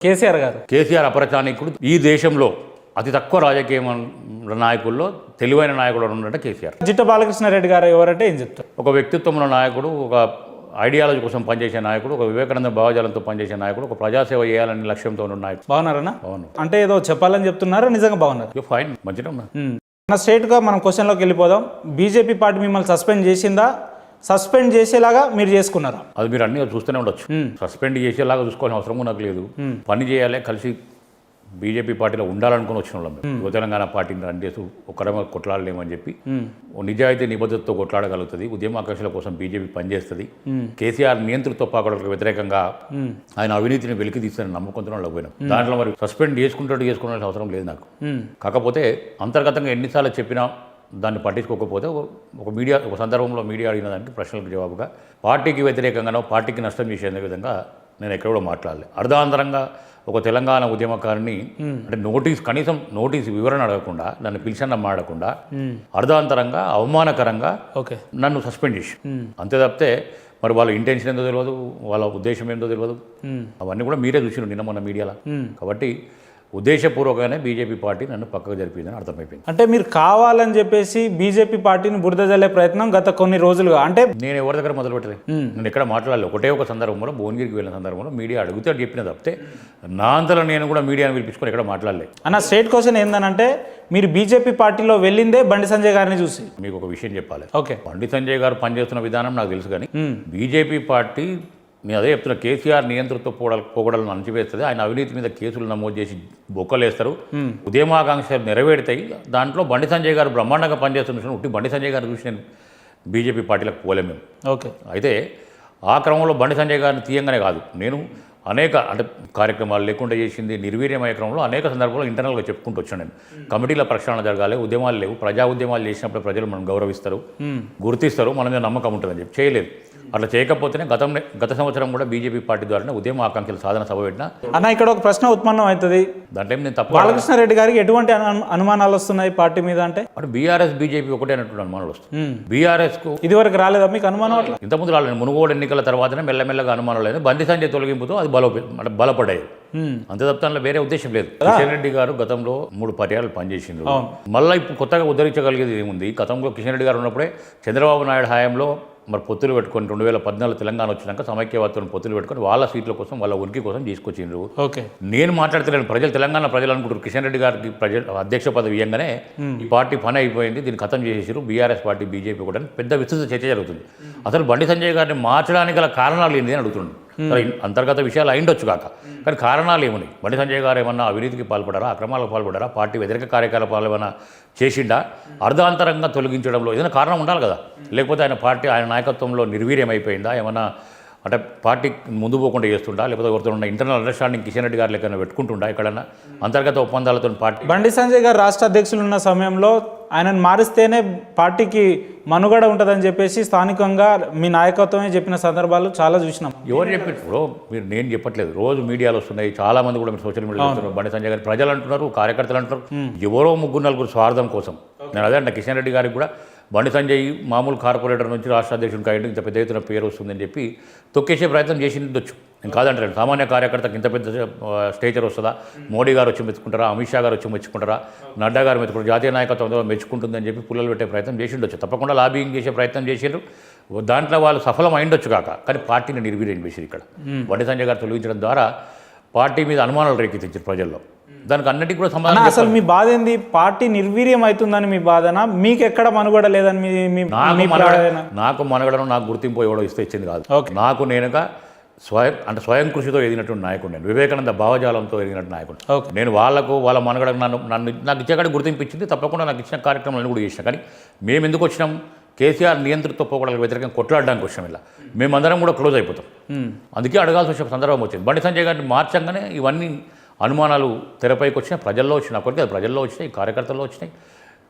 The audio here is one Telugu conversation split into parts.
కేసీఆర్ అపరచానికుడు. ఈ దేశంలో అతి తక్కువ రాజకీయ నాయకుల్లో తెలివైన నాయకుడు ఉన్నట్టే కేసీఆర్. జిట్ట బాలకృష్ణారెడ్డి గారు ఎవరంటే ఏం చెప్తారు? ఒక వ్యక్తిత్వంలో నాయకుడు, ఒక ఐడియాలజీ కోసం పనిచేసే నాయకుడు, ఒక వివేకానంద భావజాలంతో పనిచేసే నాయకుడు, ఒక ప్రజాసేవ చేయాలనే లక్ష్యంతో ఉన్న నాయకుడు. బాగున్నారన్నా? అవును. అంటే ఏదో చెప్పాలని చెప్తున్నారా? నిజంగా బాగున్నారు? ఫైన్, మంచిగా ఉన్నా. స్ట్రైట్గా మనం క్వశ్చన్లోకి వెళ్ళిపోదాం. బీజేపీ పార్టీ మిమ్మల్ని సస్పెండ్ చేసిందా? సస్పెండ్ చేసేలాగా మీరు చేసుకున్నారా? అది మీరు అన్ని చూస్తూనే ఉండొచ్చు. సస్పెండ్ చేసేలాగా చూసుకోవాల్సిన అవసరం నాకు లేదు. పని చేయాలి, కలిసి బీజేపీ పార్టీలో ఉండాలనుకుని వచ్చిన వాళ్ళం. యువ తెలంగాణ పార్టీని రన్ చేస్తూ ఒకరమ కొట్లాడలేమని చెప్పి నిజాయితీ నిబద్ధతతో కొట్లాడగలుగుతుంది. ఉద్యమ ఆకాంక్షల కోసం బీజేపీ పనిచేస్తుంది. కేసీఆర్ నియంతృత్వ పాకడలకు వ్యతిరేకంగా ఆయన అవినీతిని వెలికి తీస్తారని నమ్మకంతో వాళ్ళకి పోయినాం. దాంట్లో మరి సస్పెండ్ చేసుకోవాల్సిన అవసరం లేదు నాకు. కాకపోతే అంతర్గతంగా ఎన్నిసార్లు చెప్పినా దాన్ని పట్టించుకోకపోతే ఒక సందర్భంలో మీడియా అడిగిన దానికి ప్రశ్నలకు జవాబుగా పార్టీకి వ్యతిరేకంగానో పార్టీకి నష్టం చేసే విధంగా నేను ఎక్కడ కూడా మాట్లాడలేదు. అర్ధాంతరంగా ఒక తెలంగాణ ఉద్యమకారిని అంటే కనీసం నోటీస్ వివరణ అడగకుండా, నన్ను పిలిచిన మాడకుండా అర్ధాంతరంగా అవమానకరంగా నన్ను సస్పెండ్ చేసి, అంతే తప్పితే మరి వాళ్ళ ఇంటెన్షన్ ఏందో తెలియదు, వాళ్ళ ఉద్దేశం ఏందో తెలియదు. అవన్నీ కూడా మీరే చూసినారు నిన్న మొన్న మీడియాలో. కాబట్టి ఉద్దేశపూర్వకంగానే బీజేపీ పార్టీ నన్ను పక్కకు జరిపిందని అర్థమైపోయింది. అంటే మీరు కావాలని చెప్పేసి బీజేపీ పార్టీని బురద జల్లే ప్రయత్నం గత కొన్ని రోజులుగా. అంటే నేను ఎవరి దగ్గర మొదలు పెట్టలేదు. నేను ఎక్కడ మాట్లాడలేదు. ఒక సందర్భంలో భువనగిరికి వెళ్ళిన సందర్భంలో మీడియా అడిగితే చెప్పిన తప్పితే నా అంతలో నేను కూడా మీడియాను పిలిపించుకొని ఎక్కడ మాట్లాడలేదు. అన్న స్ట్రైట్ క్వశ్చన్ ఏంటంటే, మీరు బీజేపీ పార్టీలో వెళ్ళిందే బండి సంజయ్ గారిని చూసి. మీకు ఒక విషయం చెప్పాలి. ఓకే, బండి సంజయ్ గారు పనిచేస్తున్న విధానం నాకు తెలుసు, కానీ బీజేపీ పార్టీ నేను అదే చెప్తున్నా, కేసీఆర్ నియంతృత్వ పోగడలను అణచివేస్తుంది. ఆయన అవినీతి మీద కేసులు నమోదు చేసి బొక్కలేస్తారు. ఉద్యమాకాంక్షలు నెరవేరుతాయి. దాంట్లో బండి సంజయ్ గారు బ్రహ్మాండంగా పనిచేస్తున్న ఉట్టి బండి సంజయ్ గారు చూసి నేను బీజేపీ పార్టీలకు పోలేము మేము. ఓకే, అయితే ఆ క్రమంలో బండి సంజయ్ గారిని తీయంగానే కాదు, నేను అనేక కార్యక్రమాలు లేకుండా చేసింది నిర్వీర్యమయ్యే క్రమంలో అనేక సందర్భాల్లో ఇంటర్నల్గా చెప్పుకుంటూ వచ్చాను. నేను కమిటీల ప్రక్షాళన జరగాలి, ఉద్యమాలు లేవు, ప్రజా ఉద్యమాలు చేసినప్పుడు ప్రజలు మనం గౌరవిస్తారు, గుర్తిస్తారు, మన మీద నమ్మకం ఉంటుందని చెప్పి చేయలేదు. అట్లా చేయకపోతేనే గత సంవత్సరం కూడా బీజేపీ పార్టీ ద్వారా ఉద్యమ ఆకాంక్షల సాధన సభ పెట్టిన. అన్న ఇక్కడ ఒక ప్రశ్న ఉత్పన్నం అవుతుంది. దాంట్లో నేను తప్ప బాలకృష్ణారెడ్డి గారికి ఎటువంటి అనుమానాలు వస్తున్నాయి పార్టీ మీద? అంటే బీఆర్ఎస్ బీజేపీ ఒకటే అన్నటువంటి అనుమానాలు వస్తుంది. బీఆర్ఎస్ కు ఇదివరకు రాలేదా మీకు అనుమానం? ఇంతకుముందు రాలేదు. మునుగోడు ఎన్నికల తర్వాతనే మెల్లమెల్లగా అనుమానాలు లేదు. బండి సంజయ్ తొలగింపుతో అది బలపడ్డాయి. అంతే తప్ప దాంట్లో వేరే ఉద్దేశం లేదు. కిషన్ రెడ్డి గారు గతంలో 3 పర్యాలు పనిచేసిండ్రు. మళ్ళీ ఇప్పుడు కొత్తగా ఉద్ధరించగలిగేది ఏముంది? గతంలో కిషన్ రెడ్డి గారు ఉన్నప్పుడే చంద్రబాబు నాయుడు హయాంలో మరి పొత్తులు పెట్టుకొని 2014 తెలంగాణ వచ్చినాక సమైక్యవాదం పొత్తులు పెట్టుకొని వాళ్ళ సీట్ల కోసం, వాళ్ళ ఉనికి కోసం తీసుకొచ్చిండ్రు. ఓకే, నేను మాట్లాడతలేను. తెలంగాణ ప్రజలు అనుకుంటారు కిషన్ రెడ్డి గారికి అధ్యక్ష పదవి ఇవ్వగానే ఈ పార్టీ పని అయిపోయింది, దీన్ని ఖతం చేసేసారు బీఆర్ఎస్ పార్టీ బీజేపీ కూడా పెద్ద విస్తృత చర్చ జరుగుతుంది. అసలు బండి సంజయ్ గారిని మార్చడానికి గల కారణాలు ఏంటి అని అడుగుతున్నాను. అంతర్గత విషయాలు అయిండొచ్చు కాక, కానీ కారణాలు ఏమున్నాయి? బండి సంజయ్ గారు ఏమన్నా అవినీతికి పాల్పడారా, అక్రమాలకు పాల్పడారా, పార్టీ వ్యతిరేక కార్యకలాపాలు ఏమైనా చేసిండా? అర్ధాంతరంగా తొలగించడంలో ఏదైనా కారణం ఉండాలి కదా. లేకపోతే ఆయన నాయకత్వంలో నిర్వీర్యమైపోయిందా? ఏమన్నా అంటే పార్టీ ముందు పోకుండా చేస్తుండా? లేకపోతే ఎవరితో ఉన్న ఇంటర్నల్ అండర్స్టాండింగ్ కిషన్ రెడ్డి గారు లెక్కన పెట్టుకుంటుండా? ఎక్కడన్నా అంతర్గత ఒప్పందాలతో పార్టీ బండి సంజయ్ గారు రాష్ట్ర అధ్యక్షులు ఉన్న సమయంలో ఆయనను మారిస్తేనే పార్టీకి మనుగడ ఉంటుందని చెప్పేసి స్థానికంగా మీ నాయకత్వమే చెప్పిన సందర్భాలు చాలా చూసినాం. ఎవరు చెప్పారు? మీరు నేను చెప్పట్లేదు. రోజు మీడియాలో వస్తున్నాయి, చాలా మంది కూడా మీరు సోషల్ మీడియాలో వస్తున్నారు. బండి సంజయ్ గారు ప్రజలు అంటున్నారు, కార్యకర్తలు అంటున్నారు, ఎవరో 3-4 స్వార్థం కోసం. నేను అదే అంటే కిషన్ రెడ్డి గారికి కూడా బండి సంజయ్ మామూలు కార్పొరేటర్ నుంచి రాష్ట్ర అధ్యక్షుడికి అయ్యింది, ఇంత పెద్ద ఎత్తున పేరు వస్తుందని చెప్పి తొక్కేసే ప్రయత్నం చేసి ఉండొచ్చు. నేను కాదంటాను. సామాన్య కార్యకర్తకు ఇంత పెద్ద స్టేచర్ వస్తుందా? మోడీ గారు వచ్చి మెచ్చుకుంటారా? అమిత్ షా గారు వచ్చి మెచ్చుకుంటారా? నడ్డా గారు మెచ్చుకుంటారు? జాతీయ నాయకత్వం మెచ్చుకుంటుందని చెప్పి పుల్లలు పెట్టే ప్రయత్నం చేసి ఉండొచ్చు. తప్పకుండా లాబింగ్ చేసే ప్రయత్నం చేసిండ్రు. దాంట్లో వాళ్ళు సఫలం అయిండొచ్చు కాక, కానీ పార్టీని నిర్వీర్యం చేసి ఇక్కడ బండి సంజయ్ గారు తొలగించడం ద్వారా పార్టీ మీద అనుమానాలు రేకెత్తించారు ప్రజల్లో. దానికి అన్నిటికీ కూడా సమాధానం. అసలు మీ బాధ ఏంది? పార్టీ నిర్వీర్యం అవుతుందని మీ బాధనా? మీకు ఎక్కడ మనుగడ లేదని నాకు మనగడను నాకు గుర్తింపు ఎవడో ఇస్తే ఇచ్చింది కాదు. నాకు నేనుగా స్వయం కృషితో ఎదిగినటువంటి నాయకుడు. నేను వివేకానంద భావజాలంతో ఎదిగినట్టు నాయకుడు. నేను వాళ్ళ మనగడ నాకు ఇచ్చేకాడికి గుర్తింపు ఇచ్చింది. తప్పకుండా నాకు ఇచ్చిన కార్యక్రమాలను కూడా చేసిన. కానీ మేము ఎందుకు వచ్చినాం? కేసీఆర్ నియంతృత్వ పోకడలకు వ్యతిరేకంగా కొట్లాడడానికి వచ్చాం. ఇలా మేమందరం కూడా క్లోజ్ అయిపోతాం. అందుకే అడగాల్సి వచ్చే సందర్భం వచ్చింది. బండి సంజయ్ గారిని మార్చంగానే ఇవన్నీ అనుమానాలు తెరపైకి వచ్చినాయి. ప్రజల్లో వచ్చినాయి. అప్పటికే అది ప్రజల్లో వచ్చినాయి, కార్యకర్తల్లో వచ్చినాయి,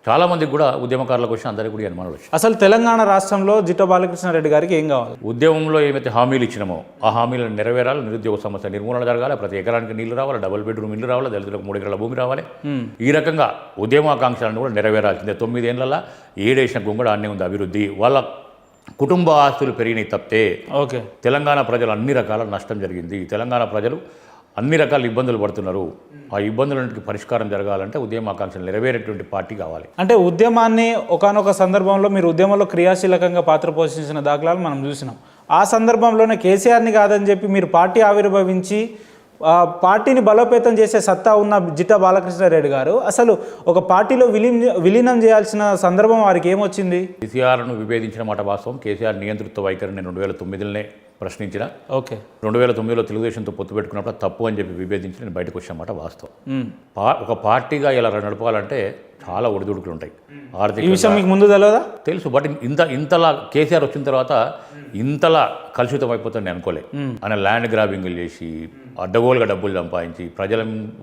చాలామందికి కూడా ఉద్యమకారులకు వచ్చిన అందరికీ కూడా అనుమానాలు వచ్చాయి. అసలు తెలంగాణ రాష్ట్రంలో జిట్ట బాలకృష్ణారెడ్డి గారికి ఏం కావాలి? ఉద్యమంలో ఏమైతే హామీలు ఇచ్చినామో ఆ హామీలను నెరవేరాలి. నిరుద్యోగ సమస్య నిర్మూలన జరగాలి. ప్రతి ఎకరానికి నీళ్లు రావాలి. డబుల్ బెడ్రూమ్ ఇల్లు రావాలి. దళితులకు 3 ఎకరాల భూమి రావాలి. ఈ రకంగా ఉద్యమాకాంక్షలను కూడా నెరవేరాల్సిందే. 9 ఏళ్లలో ఏడేసిన గుంగడ అన్నీ ఉంది అభివృద్ధి. వాళ్ళ కుటుంబ ఆస్తులు పెరిగినాయి తప్పితే తెలంగాణ ప్రజలు అన్ని రకాల నష్టం జరిగింది. తెలంగాణ ప్రజలు అన్ని రకాల ఇబ్బందులు పడుతున్నారు. ఆ ఇబ్బందులన్నిటికీ పరిష్కారం జరగాలంటే ఉద్యమ ఆకాంక్షలు నెరవేరేటువంటి పార్టీ కావాలి. అంటే ఉద్యమాన్ని ఒకానొక సందర్భంలో మీరు ఉద్యమంలో క్రియాశీలకంగా పాత్ర పోషించిన దాఖలాలు మనం చూసినాం. ఆ సందర్భంలోనే కేసీఆర్ని కాదని చెప్పి మీరు పార్టీ ఆవిర్భవించి పార్టీని బలోపేతం చేసే సత్తా ఉన్న జిట్టా బాలకృష్ణారెడ్డి గారు అసలు ఒక పార్టీలో విలీనం చేయాల్సిన సందర్భం వారికి ఏమొచ్చింది? కేసీఆర్ను విభేదించిన మాట వాస్తవం. కేసీఆర్ నియంతృత్వ వైఖరిని 2009లోనే ప్రశ్నించిన. ఓకే, 2009లో తెలుగుదేశంతో పొత్తు పెట్టుకున్నప్పుడు తప్పు అని చెప్పి విభేదించి నేను బయటకు వచ్చిన మాట వాస్తవం. ఒక పార్టీగా ఇలా నడపాలంటే చాలా ఒడిదుడుకులు ఉంటాయి. ఈ విషయం మీకు ముందు తెలియదా? తెలుసు, బట్ ఇంతలా కేసీఆర్ వచ్చిన తర్వాత ఇంతలా కలుషితం అయిపోతుంది నేను అనుకోలే. ఆయన ల్యాండ్ గ్రాబింగ్లు చేసి అడ్డగోలుగా డబ్బులు సంపాదించి ప్రజల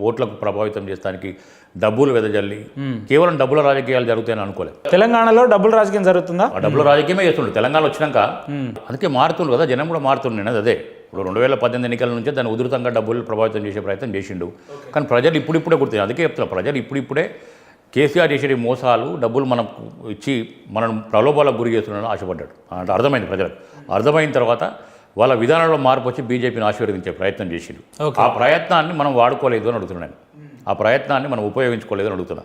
ఓట్లకు ప్రభావితం చేస్తానికి డబ్బులు వెదజల్లి కేవలం డబ్బుల రాజకీయాలు జరుగుతాయని అనుకోలేదు. తెలంగాణలో డబ్బుల రాజకీయం జరుగుతుందా? ఆ డబ్బుల రాజకీయమే చేస్తుండే. తెలంగాణ వచ్చినాక అందుకే మారుతుండు కదా, జనం కూడా మారుతుండే. అదే ఇప్పుడు 2018 ఎన్నికల నుంచే దాన్ని ఉధృతంగా డబ్బులు ప్రభావితం చేసే ప్రయత్నం చేసిండు. కానీ ప్రజలు ఇప్పుడిప్పుడే గుర్తుంది. అందుకే చెప్తున్నారు, ప్రజలు ఇప్పుడిప్పుడే కేసీఆర్ చేసే మోసాలు డబ్బులు మనకు ఇచ్చి మనం ప్రలోభాలకు గురి చేస్తున్నాడని ఆశపడ్డాడు. అంటే అర్థమైంది ప్రజలకు. అర్థమైన తర్వాత వాళ్ళ విధానంలో మార్పు వచ్చి బీజేపీని ఆశీర్వదించే ప్రయత్నం చేసిండు. ఆ ప్రయత్నాన్ని మనం వాడుకోలేదు అని అడుగుతున్నాను. ఆ ప్రయత్నాన్ని మనం ఉపయోగించుకోలేదు అని అడుగుతున్నా.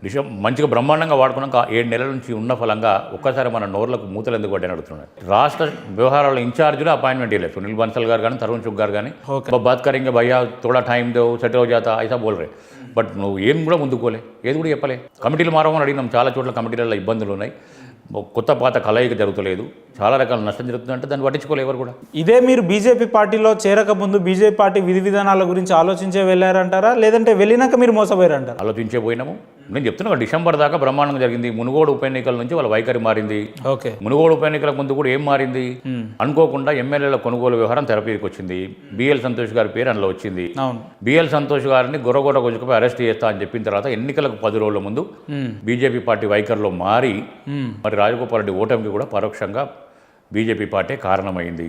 విషయం మంచిగా బ్రహ్మాండంగా వాడుకున్నాక 7 నెలల నుంచి ఉన్న ఫలంగా ఒక్కసారి మన నోర్లకు మూతలు ఎందుకు పడ్డాయని అడుగుతున్నాను. రాష్ట్ర వ్యవహారాల ఇన్ఛార్జీలో అపాయింట్మెంట్ ఇవ్వలేదు. సునీల్ బన్సల్ గారు కానీ తరుణ్ చుగ్ గారు కానీ బాత్ కరేంగే భయ్యా థోడా టైం దో సెట్ హో జాతా ఐసా బోల్ రే. బట్ నువ్వు ఏం కూడా ముందుకోలే, ఏది కూడా చెప్పలే. కమిటీలు మారమని అడిగినాం. చాలా చోట్ల కమిటీలలో ఇబ్బందులు ఉన్నాయి. కొత్త పాత కలయిక జరుగుతలేదు. చాలా రకాల నష్టం జరుగుతుందంటే దాన్ని పట్టించుకోలేదు ఎవరు కూడా. ఇదే మీరు బీజేపీ పార్టీలో చేరక ముందు బీజేపీ పార్టీ విధి విధానాల గురించి ఆలోచించే వెళ్ళారంటారా, లేదంటే వెళ్ళినాక మీరు మోసపోయారంటారా? ఆలోచించే పోయినాము. నేను చెప్తున్నా, డిసెంబర్ దాకా బ్రహ్మాండంగా జరిగింది. మునుగోడు ఉప ఎన్నికల నుంచి వాళ్ళ వైఖరి మారింది. ఓకే, మునుగోడు ఉప ఎన్నికల ముందు కూడా ఏం మారింది? అనుకోకుండా ఎమ్మెల్యేల కొనుగోలు వ్యవహారం తెరపీకి వచ్చింది. బిఎల్ సంతోష్ గారి పేరు అందులో వచ్చింది. బిఎల్ సంతోష్ గారిని గొర్రగొర్ర గుంజుకుపోయి అరెస్ట్ చేస్తా అని చెప్పిన తర్వాత ఎన్నికలకు 10 రోజుల ముందు బీజేపీ పార్టీ వైఖరిలో మారి మరి రాజగోపాల్ రెడ్డి ఓటమికి కూడా పరోక్షంగా బీజేపీ పార్టీ కారణమైంది.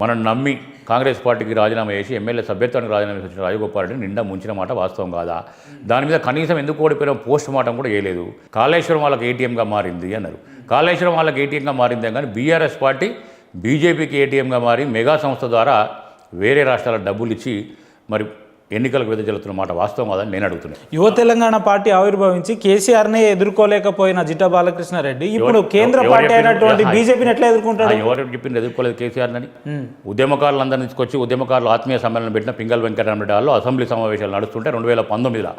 మనం నమ్మి కాంగ్రెస్ పార్టీకి రాజీనామా చేసి ఎమ్మెల్యే సభ్యత్వానికి రాజీనామా చేసిన రాజగోపాల్ రెడ్డిని నిండా ముంచిన మాట వాస్తవం కాదా? దాని మీద కనీసం ఎందుకు ఓడిపోయినా పోస్ట్ మార్టం కూడా వేయలేదు. కాళేశ్వరం వాళ్ళకి ఏటీఎంగా మారింది అన్నారు. కాళేశ్వరం వాళ్ళకి ఏటీఎంగా మారిందే కానీ బీఆర్ఎస్ పార్టీ బీజేపీకి ఏటీఎంగా మారి మెగా సంస్థ ద్వారా వేరే రాష్ట్రాల డబ్బులు ఇచ్చి మరి ఎన్నికలకు వెదజల్లుతున్న మాట వాస్తవం కాదని నేను అడుగుతున్నాను. యువ తెలంగాణ పార్టీ ఆవిర్భవించి కేసీఆర్నే ఎదుర్కోలేకపోయిన జిట్టా బాలకృష్ణారెడ్డి ఇప్పుడు కేంద్ర పార్టీ అయినటువంటి బీజేపీని ఎట్లా ఎదుర్కొంటారు? ఎవరు చెప్పింది ఎదుర్కోలేదు కేసీఆర్ అని? ఉద్యమకారులందరినీ తీసుకొచ్చి ఉద్యమకారులు ఆత్మీయ సమ్మేళనం పెట్టిన పింగల్ వెంకటరామరెడ్డి హాల్లో అసెంబ్లీ సమావేశాలు నడుస్తుంటే 2019లో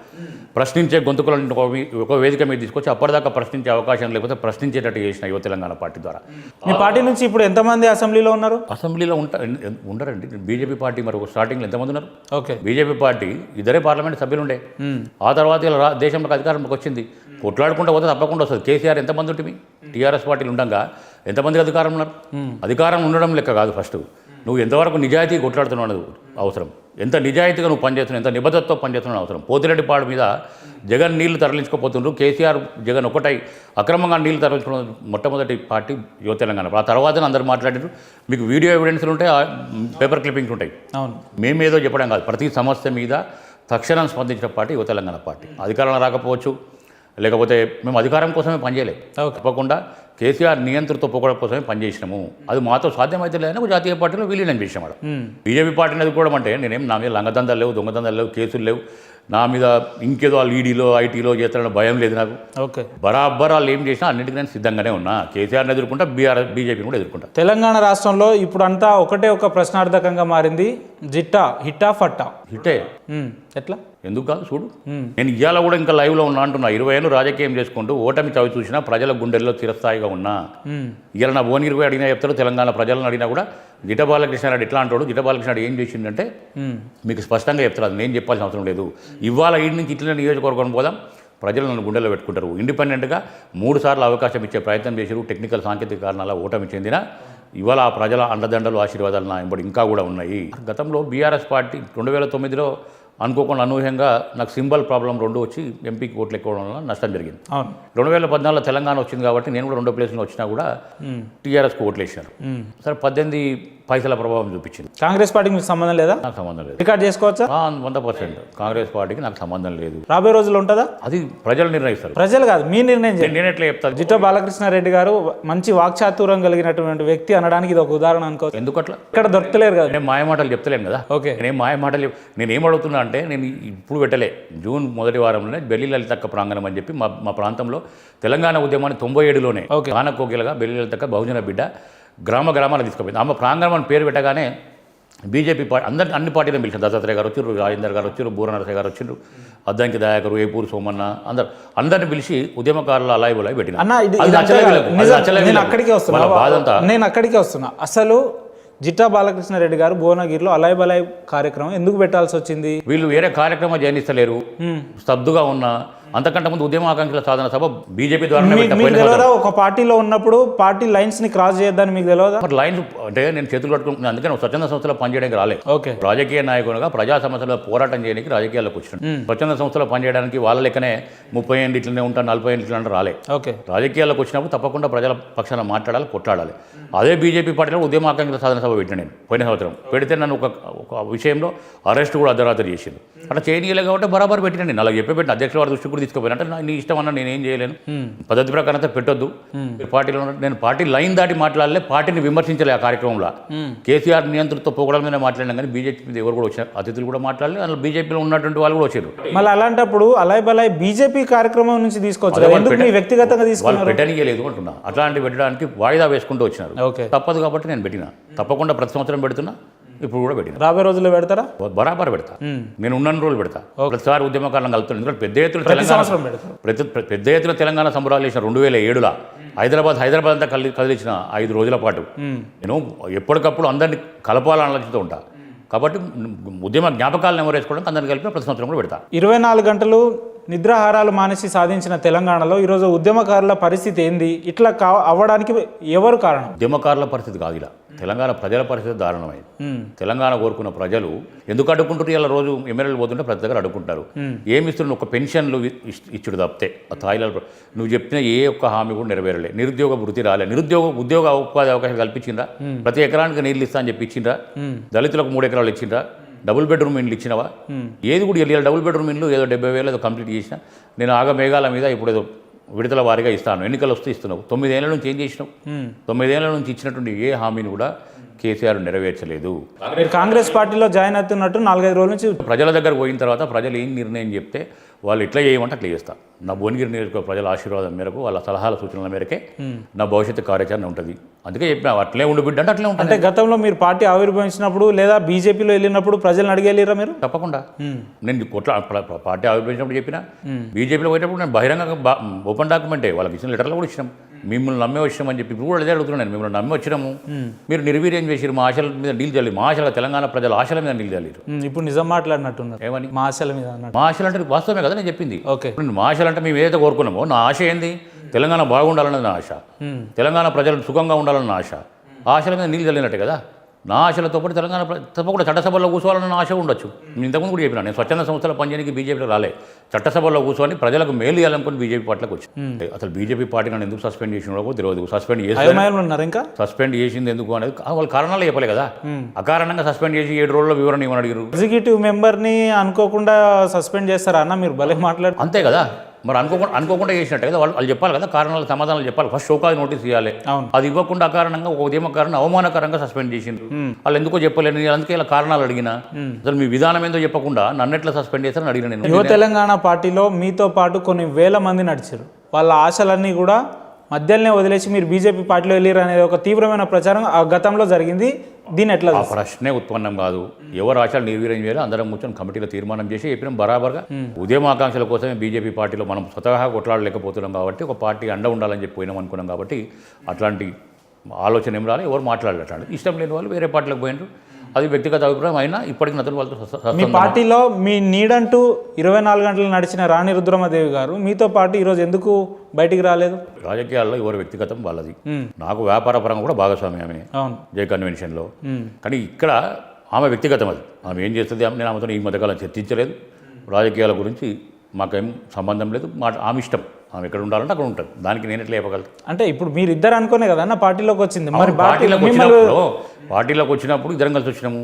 ప్రశ్నించే గొంతుకులను ఒక వేదిక మీద తీసుకొచ్చి అప్పటిదాకా ప్రశ్నించే అవకాశం లేకపోతే ప్రశ్నించేటట్టు చేసిన యువ తెలంగాణ పార్టీ ద్వారా. మీ పార్టీ నుంచి ఇప్పుడు ఎంతమంది అసెంబ్లీలో ఉన్నారు? అసెంబ్లీలో ఉండరండి. బీజేపీ పార్టీ మరి స్టార్టింగ్లో ఎంతమంది ఉన్నారు? ఓకే, బీజేపీ పార్టీ ఇద్దరే పార్లమెంట్ సభ్యులు ఉండే. ఆ తర్వాత ఇలా దేశంలోకి అధికారంలోకి వచ్చింది. కొట్లాడుకుంటూ పోతే తప్పకుండా వస్తుంది. కేసీఆర్ ఎంతమంది ఉంటుంది? టీఆర్ఎస్ పార్టీలు ఉండగా ఎంతమందికి అధికారం ఉన్నారు? అధికారం ఉండడం లెక్క కాదు. ఫస్ట్ నువ్వు ఎంతవరకు నిజాయితీ కొట్లాడుతున్నావు అవసరం. ఎంత నిజాయితీగా నువ్వు పనిచేస్తున్నావు, ఎంత నిబద్ధతతో పనిచేస్తున్నావు అవసరం. పోతిరెడ్డిపాడు మీద జగన్ నీళ్లు తరలించుకోపోతుండ్రు. కేసీఆర్ జగన్ ఒకటై అక్రమంగా నీళ్లు తరలించుకున్న మొట్టమొదటి పార్టీ యువ తెలంగాణ. ఆ తర్వాతనే అందరూ మాట్లాడారు. మీకు వీడియో ఎవిడెన్స్లు ఉంటాయి, పేపర్ క్లిప్పింగ్స్ ఉంటాయి. అవును, మేమేదో చెప్పడం కాదు. ప్రతి సమస్య మీద తక్షణం స్పందించిన పార్టీ యువ తెలంగాణ పార్టీ. అధికారంలో రాకపోవచ్చు, లేకపోతే మేము అధికారం కోసమే పనిచేయలేదు. తప్పకుండా కేసీఆర్ నియంత్రణతో పోకడం కోసమే పనిచేసినాము. అది మాతో సాధ్యమైతే లేదని ఒక జాతీయ పార్టీలో విలీనం చేసాము. బీజేపీ పార్టీని ఎదుర్కోవడం అంటే నేనేం నా మీద లంగదందాలు లేవు, దొంగదందాలు లేవు, కేసులు లేవు. నా మీద ఇంకేదో వాళ్ళు ఈడీలో ఐటీలో చేస్తారన్న భయం లేదు నాకు. ఓకే, బరాబర్ వాళ్ళు ఏం చేసినా అన్నిటికీ నేను సిద్ధంగానే ఉన్నా. కేసీఆర్ని ఎదుర్కొంటా, బీజేపీని కూడా ఎదుర్కొంటా. తెలంగాణ రాష్ట్రంలో ఇప్పుడు అంతా ఒకటే ఒక ప్రశ్నార్థకంగా మారింది. జిట్టా హిట్టా ఫట్టా? హిట్టే. ఎట్లా? ఎందుకు కాదు చూడు. నేను ఇవాళ కూడా ఇంకా లైవ్లో ఉన్నా అంటున్నా. 20 ఏళ్ళు రాజకీయం చేసుకుంటూ ఓటమి చవి చూసినా ప్రజల గుండెల్లో చిరస్థాయిగా ఉన్నా. ఇవాళ నా భువనగిరి పోయి అడిగినా చెప్తాడు, తెలంగాణ ప్రజలను అడిగినా కూడా జిట్టా బాలకృష్ణారెడ్డి ఎట్లా అంటాడు. జిట్టా బాలకృష్ణారెడ్డి ఏం చేసిందంటే మీకు స్పష్టంగా చెప్తారు. అది నేను చెప్పాల్సిన అవసరం లేదు. ఇవాళ ఈడి నుంచి ఇట్లనే నియోజకవర్గం పోదాం, ప్రజలు నన్ను గుండెల్లో పెట్టుకుంటారు. ఇండిపెండెంట్గా 3 సార్లు అవకాశం ఇచ్చే ప్రయత్నం చేశారు. టెక్నికల్ సాంకేతిక కారణాల ఓటమి చెందిన ఇవాళ ఆ ప్రజల అండదండలు ఆశీర్వాదాలు నా వెంబడి ఇంకా కూడా ఉన్నాయి. గతంలో బీఆర్ఎస్ పార్టీ 2009లో అనుకోకుండా అనూహ్యంగా నాకు సింబల్ ప్రాబ్లం 2 వచ్చి ఎంపీకి ఓట్లు ఎక్కువ వల్ల నష్టం జరిగింది. 2014లో తెలంగాణ వచ్చింది కాబట్టి నేను కూడా 2 ప్లేస్లో వచ్చినా కూడా టీఆర్ఎస్కి ఓట్లు వేసినారు. సరే 18 పైసల ప్రభావం చూపించింది. కాంగ్రెస్ పార్టీకి మీకు సంబంధం లేదా? నాకు సంబంధం లేదు. రికార్డ్ చేసుకోవచ్చా? 100% కాంగ్రెస్ పార్టీకి నాకు సంబంధం లేదు. రాబోయే రోజుల్లో ఉంటుందా? అది ప్రజలు నిర్ణయిస్తారు. ప్రజలు కాదు, మీ నిర్ణయం చేయండి. నేను ఎట్లా చెప్తాను? జిట్టో బాలకృష్ణారెడ్డి గారు మంచి వాక్చాతుర్యం కలిగినటువంటి వ్యక్తి అనడానికి ఇది ఒక ఉదాహరణ అనుకోవచ్చు. ఎందుకట్లా? ఇక్కడ దొరకలేరు కదా. నేను మాయమాటలు చెప్తలేను కదా. ఓకే, నేను ఏం అడుగుతున్నా అంటే, నేను ఇప్పుడు పెట్టలే, జూన్ మొదటి వారంలోనే బెల్లి లలితక్క ప్రాంగణం అని చెప్పి మా ప్రాంతంలో తెలంగాణ ఉద్యమాన్ని 97లోనే కానకోకిలగా బెల్లి లలితక్క బహుజన బిడ్డ గ్రామాలు తీసుకుపోయింది. ఆమె ప్రాంగణం అని పేరు పెట్టగానే బీజేపీ పార్టీ అన్ని పార్టీలను పిలిచారు. దత్తాత్రేయ గారు వచ్చారు, రాజేందర్ గారు వచ్చారు, బూర నరసయ్య గారు వచ్చారు, అద్దంకి దయాకరు, ఏపూరు సోమన్న, అందరిని పిలిచి ఉద్యమకారులు అలాయి బులాయి పెట్టిన. నేను అక్కడికే వస్తున్నా. అసలు జిట్టా బాలకృష్ణారెడ్డి గారు భువనగిరిలో అలాయ్ బలాయ్ కార్యక్రమం ఎందుకు పెట్టాల్సి వచ్చింది? వీళ్ళు వేరే కార్యక్రమం జయనిస్తలేరు, స్తబ్దుగా ఉన్న. అంతకంటే ముందు ఉద్యమ ఆకాంక్షల సాధన సభ బీజేపీ ద్వారా ఒక పార్టీలో ఉన్నప్పుడు పార్టీ లైన్స్ ని క్రాస్ చేయొద్దని మీకు తెలియదా? లైన్స్ అంటే నేను చేతులు కట్టుకుంటున్నాను. అందుకని స్వచ్ఛంద సంస్థలో పనిచేయడానికి రాలేదు. ఓకే, రాజకీయ నాయకునిగా ప్రజా సమస్యల పోరాటం చేయడానికి రాజకీయాల్లోకి వచ్చినాను. స్వచ్ఛంద సంస్థలో పనిచేయడానికి వాళ్ళ లెక్కనే 30 ఏళ్ళు ఇట్లనే ఉంటాను, 40 ఏళ్ళు ఇట్లా రాలే. ఓకే, రాజకీయాల్లోకి వచ్చినప్పుడు తప్పకుండా ప్రజల పక్షాన మాట్లాడాలి, కొట్లాడాలి. అదే బీజేపీ పార్టీలో ఉద్యమ ఆకాంక్షల సాధన సభ పెట్టిన నేను పోయిన సంవత్సరం. పెడితే నన్ను ఒక విషయంలో అరెస్ట్ కూడా అర్ధరాత్రి చేసింది. అట్లా చేయనీయలేదు కాబట్టి బరాబర్ పెట్టిన నేను. అలా పెట్టిన అధ్యక్షుల వారి దృష్టి కూడా తీసుకుపోయిన. అంటే నీ ఇష్టం అన్నా నేనేం చేయలేను, పద్ధతి ప్రకారం అయితే పెట్టొద్దు. పార్టీలో నేను పార్టీ లైన్ దాటి మాట్లాడలే, పార్టీని విమర్శించలే. ఆ కార్యక్రమంలో కేసీఆర్ నియంత్రణతో పోవడం మీద మాట్లాడినా కానీ బీజేపీ మీద ఎవరు కూడా వచ్చారు, అతిథులు కూడా మాట్లాడలేదు. అందులో బీజేపీలో ఉన్నటువంటి వాళ్ళు కూడా వచ్చారు. మళ్ళీ అలాంటప్పుడు అలాయ్ బలాయ్ బీజేపీ కార్యక్రమం నుంచి తీసుకోవచ్చు, వ్యక్తిగతంగా తీసుకోవాలి, పెట్టనీయలేదు అంటున్నా. అట్లాంటివి పెట్టడానికి వాయిదా వేసుకుంటూ వచ్చినారు. తప్పదు కాబట్టి నేను పెట్టినా. తప్పకుండా ప్రతి సంవత్సరం పెడుతున్నా, ఇప్పుడు కూడా పెట్టిన. రాబోయే రోజుల్లో పెడతారా? బరాబర్ పెడతా. నేను ఉన్న రోజులు పెడతా. ప్రతిసారి ఉద్యమకాలను కలుపుతాను. ఎందుకంటే పెద్ద ఎత్తున తెలంగాణ సంబరాలు చేసిన 2007లో హైదరాబాద్ అంతా కదిలించిన 5 రోజుల పాటు నేను ఎప్పటికప్పుడు అందరినీ కలపాలని ఆలోచిస్తూ ఉంటా. కాబట్టి ఉద్యమ జ్ఞాపకాలను ఎవరేసుకోవడానికి అందరినీ కలిపి ప్రతి సంవత్సరం కూడా పెడతా. 24 గంటలు నిద్రాహారాలు మానేసి సాధించిన తెలంగాణలో ఈరోజు ఉద్యమకారుల పరిస్థితి ఏంది? ఇట్లా అవ్వడానికి ఎవరు కారణం? ఉద్యమకారుల పరిస్థితి కాదు, ఇలా తెలంగాణ ప్రజల పరిస్థితి దారుణమైంది. తెలంగాణ కోరుకున్న ప్రజలు ఎందుకు అడ్డుకుంటారు? ఇలా రోజు ఎమ్మెల్యేలు పోతుంటే ప్రతి దగ్గర అడ్డుకుంటారు. ఏమి ఇస్తున్నారు? ఒక పెన్షన్లు ఇచ్చుడు తప్పితే ఆ స్థాయిలో నువ్వు చెప్పిన ఏ ఒక్క హామీ కూడా నెరవేరలే. నిరుద్యోగ వృత్తి రాలే. ఉద్యోగ ఉపాధి అవకాశాలు కల్పించిండ్రా? ప్రతి ఎకరానికి నీళ్ళు ఇస్తా అని చెప్పి ఇచ్చిండ్రా? దళితులకు 3 ఎకరాలు ఇచ్చిండ్రా? డబుల్ బెడ్రూమ్ ఇండ్లు ఇచ్చినవా? ఏది కూడా వెళ్ళాలి. డబుల్ బెడ్రూమ్ ఇండ్లు ఏదో 70,000 ఏదో కంప్లీట్ చేసిన. నేను మేఘాల మీద ఇప్పుడు ఏదో విడతల వారీగా ఇస్తాను, ఎన్నికలు వస్తే ఇస్తున్నావు. 9 ఏళ్ల నుంచి ఏం చేసినావు? 9 ఏళ్ల నుంచి ఇచ్చినటువంటి ఏ హామీని కూడా కేసీఆర్ నెరవేర్చలేదు. మీరు కాంగ్రెస్ పార్టీలో జాయిన్ అవుతున్నట్టు 4-5 రోజుల నుంచి ప్రజల దగ్గర పోయిన తర్వాత ప్రజలు ఏం నిర్ణయం చెప్తే వాళ్ళు ఎట్లా చేయమంటే అట్లా చేస్తా. నా భువనగిరి నియోజకవర్గ ప్రజల ఆశీర్వాదం మేరకు, వాళ్ళ సలహాల సూచనల మేరకే నా భవిష్యత్తు కార్యాచరణ ఉంటుంది. అందుకే చెప్పిన అట్లే ఉండి బిడ్డ అంటే అట్లే ఉంటుంది. అంటే గతంలో మీరు పార్టీ ఆవిర్భవించినప్పుడు లేదా బీజేపీలో వెళ్ళినప్పుడు ప్రజలను అడిగేళ్ళిరా మీరు? తప్పకుండా. నేను పార్టీ ఆవిర్భవించినప్పుడు చెప్పిన, బీజేపీలో పోయేటప్పుడు నేను బహిరంగ ఓపెన్ డాక్యుమెంటే వాళ్ళకి ఇచ్చిన లెటర్లు కూడా ఇచ్చినాం. మిమ్మల్ని నమ్మే వచ్చామని చెప్పి ఇప్పుడు కూడా అదే అడుగుతున్నాను. మిమ్మల్ని నమ్మి వచ్చినాము, మీరు నిర్వీర్యం చేసిరు, మా ఆశల మీద నీళ్ళు చల్లి, మా ఆశల తెలంగాణ ప్రజల ఆశల మీద నీళ్ళు చల్లిరు. ఇప్పుడు నిజం మాట్లాడినట్టున్నారు. ఏమని? మా ఆశల మీద. మా ఆశలు అంటే వాస్తవమే కదా నేను చెప్పింది. ఓకే, మా ఆశలు అంటే మేము ఏదైతే కోరుకున్నామో, నా ఆశ ఏంది? తెలంగాణ బాగుండాలన్నది నా ఆశ, తెలంగాణ ప్రజలు సుఖంగా ఉండాలన్న ఆశ. ఆశల మీద నీళ్ళు చల్లినట్టే కదా నా ఆశలతో పాటు తెలంగాణ తప్పకుండా చట్టసభల్లో కూర్చోవాలన్న ఆశ ఉండొచ్చు. నేను ఇంతకుముందు కూడా చెప్పినా, నేను స్వచ్ఛంద సంస్థల పనిచేయడానికి బీజేపీలో రాలే. చట్టసభల్లో కూర్చొని ప్రజలకు మేలు చేయాలనుకుని బీజేపీ పార్టీలోకి వచ్చి. అసలు బీజేపీ పార్టీ నన్ను ఎందుకు సస్పెండ్ చేసినో తెలియదు. సస్పెండ్ చేసింది ఎందుకు అనేది వాళ్ళ కారణాలు చెప్పలే కదా. అకారణంగా సస్పెండ్ చేసి 7 రోజుల్లో వివరణ ఇవ్వని అడిగారు. ఎగ్జిక్యూటివ్ మెంబర్ని అనుకోకుండా సస్పెండ్ చేస్తారా అన్న? మీరు భలే మాట్లాడు. అంతే కదా, మరి అనుకోకుండా చేసినట్టే కదా. వాళ్ళు చెప్పాలి కదా, కారణాలు సమాధానాలు చెప్పాలి. ఫస్ట్ షోకాజ్ నోటీస్ ఇవ్వాలి. అది ఇవ్వకుండా అకారణంగా ఒక ఉద్యమకారుని అవమానకరంగా సస్పెండ్ చేసిండ్రు. వాళ్ళు ఎందుకో చెప్పలేను. అందుకే ఇలా కారణాలు అడిగినా, అసలు మీ విధానం ఏందో చెప్పకుండా నన్ను ఎట్లా సస్పెండ్ చేస్తారని అడిగిన నేను. యువ తెలంగాణ పార్టీలో మీతో పాటు కొన్ని వేల మంది నడిచారు. వాళ్ళ ఆశలన్నీ కూడా మధ్యలోనే వదిలేసి మీరు బీజేపీ పార్టీలో వెళ్ళారు అనేది ఒక తీవ్రమైన ప్రచారం ఆ గతంలో జరిగింది. దీని ఎట్లా? ఆ ప్రశ్నే ఉత్పన్నం కాదు. ఎవరు ఆశలు నిర్వీర్యం చేయాలి అందరం కూర్చొని కమిటీలో తీర్మానం చేసి చెప్పినాం బరాబర్గా. ఉద్యమాకాంక్షల కోసమే బీజేపీ పార్టీలో మనం స్వతహాగా కొట్లాడలేకపోతున్నాం కాబట్టి ఒక పార్టీ అండ ఉండాలని చెప్పి పోయినాం అనుకున్నాం కాబట్టి అట్లాంటి ఆలోచన ఏం రాలి. ఎవరు మాట్లాడలేదు. ఇష్టం లేని వాళ్ళు వేరే పార్టీలకు పోయినారు. అది వ్యక్తిగత అభిప్రాయం అయినా ఇప్పటికి నతులు వాళ్ళతో. మీ పార్టీలో మీ నీడంటూ 24 గంటలు నడిచిన రాణి రుద్రమదేవి గారు మీతో పాటు ఈరోజు ఎందుకు బయటికి రాలేదు? రాజకీయాల్లో ఎవరు వ్యక్తిగతం వాళ్ళది. నాకు వ్యాపార పరంగా కూడా భాగస్వామ్యమే జై కన్వెన్షన్లో. కానీ ఇక్కడ ఆమె వ్యక్తిగతం. అది ఆమె ఏం చేస్తుంది నేను ఆమెతో ఈ మధ్యకాలం చర్చించలేదు. రాజకీయాల గురించి మాకేం సంబంధం లేదు, ఆమె ఇష్టం, ఆమె ఎక్కడ ఉండాలంటే అక్కడ ఉంటుంది. దానికి నేను ఎట్లా చెప్పగలుగుతాను? అంటే ఇప్పుడు మీరు ఇద్దరు అనుకునే కదా అన్న పార్టీలోకి వచ్చింది, మరి పార్టీలోకి వచ్చినప్పుడు ఇద్దరం కలిసి వచ్చినాము.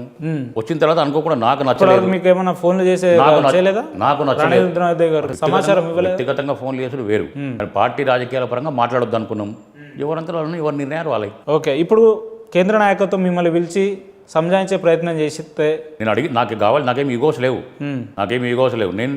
వచ్చిన తర్వాత అనుకోకుండా నాకు నచ్చలేదు. మీకు ఏమైనా ఫోన్లు చేయలేదా? నాకు నచ్చలేదు. సమాచారం ఇవ్వలేదు. వ్యక్తిగతంగా ఫోన్లు చేసుడు వేరు, పార్టీ రాజకీయాల పరంగా మాట్లాడొద్దు అనుకున్నాం. ఎవరంతా ఎవరి నిర్ణయాలు వాళ్ళకి. ఓకే, ఇప్పుడు కేంద్ర నాయకత్వం మిమ్మల్ని పిలిచి సంజాయించే ప్రయత్నం చేస్తే నేను అడిగి నాకు కావాలి, నాకేమి ఈగోస్ లేవు,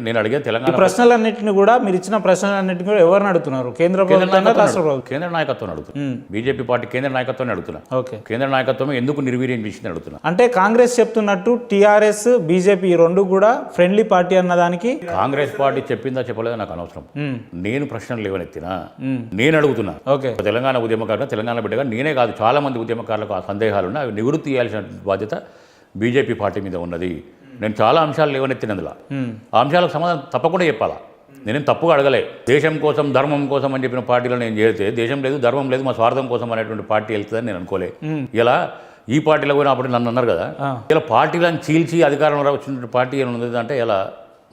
నేను అడిగే తెలంగాణ ప్రశ్నలన్నింటినీ కూడా మీరు ఇచ్చిన ప్రశ్నలన్నింటినీ కూడా ఎవరిని అడుగుతున్నారు? కేంద్ర ప్రభుత్వం, కేంద్ర నాయకత్వం అడుగుతున్నా. బీజేపీ పార్టీ కేంద్ర నాయకత్వాన్ని అడుగుతున్నా. ఓకే, కేంద్ర నాయకత్వం ఎందుకు నిర్వీర్యం చేసింది అడుగుతున్నా. అంటే కాంగ్రెస్ చెప్తున్నట్టు టీఆర్ఎస్ బీజేపీ ఈ రెండు కూడా ఫ్రెండ్లీ పార్టీ అన్నదానికి కాంగ్రెస్ పార్టీ చెప్పిందా చెప్పలేదా నాకు అనవసరం. నేను ప్రశ్నలు లేవనెత్తినా, నేను అడుగుతున్నా. ఓకే, తెలంగాణ ఉద్యమకారులు, తెలంగాణ బిడ్డగా నేనే కాదు చాలా మంది ఉద్యమకారులకు ఆ సందేహాలున్నా అవి నివృత్తి చేయాల్సిన బాధ్యత బీజేపీ పార్టీ మీద ఉన్నది. నేను చాలా అంశాలు లేవనెత్తిన అందులో ఆ అంశాలకు సమాధానం తప్పకుండా చెప్పాలా. నేనేం తప్పుగా అడగలే. దేశం కోసం ధర్మం కోసం అని చెప్పిన పార్టీలో నేను చేరితే దేశం లేదు ధర్మం లేదు మా స్వార్థం కోసం అనేటువంటి పార్టీ వెళ్తుందని నేను అనుకోలే. ఇలా ఈ పార్టీలో పోయినా అప్పుడు నన్ను అన్నారు కదా, ఇలా పార్టీలను చీల్చి అధికారంలో వచ్చిన పార్టీ ఏమైనా అంటే ఇలా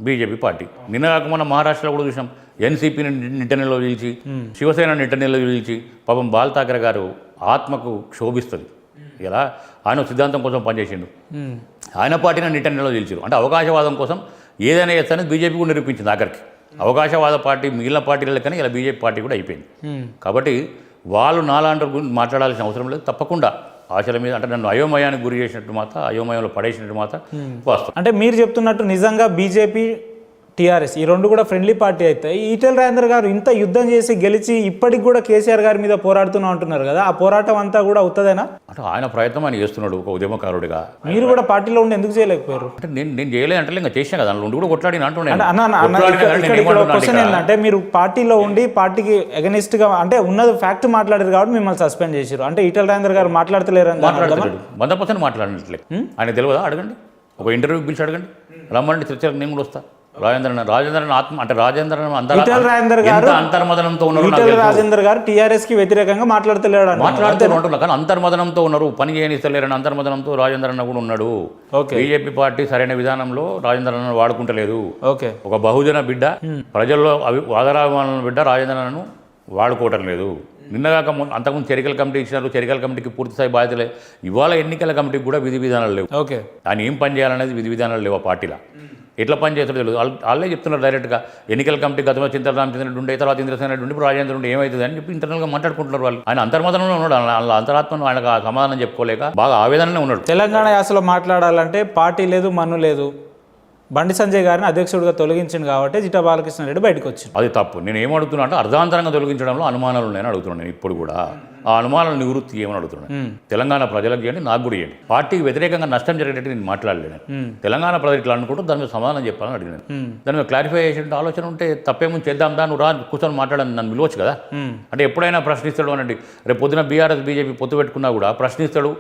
బీజేపీ పార్టీ. నిన్న కాక మన మహారాష్ట్రలో కూడా చూసాం, ఎన్సీపీని నిట్టనెల్లో పిలిచి, శివసేన నిట్టనెల్లో పిలిచి, పాపం బాల్ ఠాకరే గారు ఆత్మకు క్షోభిస్తుంది. ఇలా ఆయన సిద్ధాంతం కోసం పనిచేసిండు, ఆయన పార్టీని నిట్టనెల్లో పిలిచారు. అంటే అవకాశవాదం కోసం ఏదైనా చేస్తానని బీజేపీ కూడా నిరూపించింది. ఆఖరికి అవకాశవాద పార్టీ మిగిలిన పార్టీల కానీ ఇలా బీజేపీ పార్టీ కూడా అయిపోయింది. కాబట్టి వాళ్ళు నాలాంటి గురించి మాట్లాడాల్సిన అవసరం లేదు. తప్పకుండా ఆశల మీద అంటే నన్ను అయోమయానికి గురి చేసినట్టు మాత్రం, అయోమయంలో పడేసినట్టు మాత్రం వాస్తవం. అంటే మీరు చెప్తున్నట్టు నిజంగా బీజేపీ టీఆర్ఎస్ ఈ రెండు కూడా ఫ్రెండ్లీ పార్టీ అయితే ఈటెల రాజేందర్ గారు ఇంత యుద్ధం చేసి గెలిచి ఇప్పటికి కూడా కేసీఆర్ గారి మీద పోరాడుతూనే ఉంటున్నారు కదా, ఆ పోరాటం అంతా కూడా అవుతుందేనా? అంటే ఆయన ప్రయత్నం ఆయన చేస్తున్నాడు ఒక ఉద్యమకారుడిగా. మీరు కూడా పార్టీలో ఉండి ఎందుకు చేయలేకపోయారు? అంటే నేను చేయలేదు అంటే ఇంకా చేసిన కదా, అందులో కూడా కొట్లాడిన అంటున్నాను. క్వశ్చన్ ఏంటంటే మీరు పార్టీలో ఉండి పార్టీకి అగెనిస్ట్ గా అంటే ఉన్నది ఫ్యాక్ట్ మాట్లాడారు కాబట్టి మిమ్మల్ని సస్పెండ్ చేశారు. అంటే ఈటెల రాజేందర్ గారు మాట్లాడతలేరు, మాట్లాడతాడు 100% మాట్లాడినట్లే. ఆయన తెలియదా? అడగండి, ఒక ఇంటర్వ్యూకి పిలిచి అడగండి, రమ్మండి చర్చలకు నేను కూడా వస్తా. రాజేంద్రన్ ఆత్మ అంటే రాజేంద్రన్ అంతర్మదనంతో ఉన్నారు. రాజేందర్ గారు టీఆర్ఎస్ కి వ్యతిరేకంగా మాట్లాడుతున్నారు కానీ అంతర్మదనంతో ఉన్నారు, పని చేయనిస్తలేరని అంతర్మదనంతో రాజేంద్రన్న కూడా ఉన్నాడు. బీజేపీ పార్టీ సరైన విధానంలో రాజేంద్రన్న వాడుకుంటలేదు. ఒక బహుజన బిడ్డ, ప్రజల్లో వాదరాభిమానుల బిడ్డ రాజేంద్రన్నను వాడుకోవటం లేదు. నిన్నగాక అంతకుముందు చెరికల కమిటీ ఇచ్చినారు, చెరికల కమిటీకి పూర్తిస్థాయి బాధ్యతలే. ఇవాళ ఎన్నికల కమిటీకి కూడా విధి విధానాలు లేవు. ఆయన ఏం పని చేయాలనేది విధి విధానాలు లేవు. ఆ పార్టీలో ఎట్లా పని చేస్తారో తెలియదు. వాళ్ళే చెప్తున్నారు డైరెక్ట్గా, ఎన్నికల కమిటీ గతంలో చింతల రామచంద్ర ఉండే, తర్వాత ఇంద్రసేన రెడ్డి ఉండి, ఇప్పుడు రాజేంద్ర ఉండి ఏమవుతుంది అని చెప్పి ఇంటర్నల్గా మాట్లాడుకుంటున్నారు వాళ్ళు. ఆయన అంతర్మతంలో ఉన్నాడు, వాళ్ళ అంతరాత్మను ఆయనకు సమాధానం చెప్పుకోలేక బాగా ఆవేదననే ఉన్నాడు. తెలంగాణ యాసలో మాట్లాడాలంటే పార్టీ లేదు, మన్ను లేదు. బండి సంజయ్ గారిని అధ్యక్షుడిగా తొలగించింది కాబట్టి జిటా బాలకృష్ణ రెడ్డి బయటకు వచ్చింది. అది తప్పు. నేను ఏమడుగుతున్నా అంటే అర్ధాంతరంగా తొలగించడంలో అనుమానాలు ఉన్నాయని అడుగుతున్నాను. నేను ఇప్పుడు కూడా ఆ అనుమానాల నివృత్తి ఏమని అడుగుతున్నాను. తెలంగాణ ప్రజలకు చేయండి, నాకు కూడా చేయండి. పార్టీకి వ్యతిరేకంగా నష్టం జరిగేటట్టు నేను మాట్లాడలేను. తెలంగాణ ప్రజలు ఇట్లా అనుకుంటూ దాని మీద సమాధానం చెప్పాలని అడిగినాను. దాని మీద క్లారిఫై చేసే ఆలోచన ఉంటే తప్పేమో చేద్దాం, దాన్ని రా కూర్చొని మాట్లాడని నన్ను పిలవచ్చు కదా. అంటే ఎప్పుడైనా ప్రశ్నిస్తాడు అనండి. రేపు పొద్దున బీఆర్ఎస్ బీజేపీ పొత్తు పెట్టుకున్నా కూడా ప్రశ్నిస్తాడు.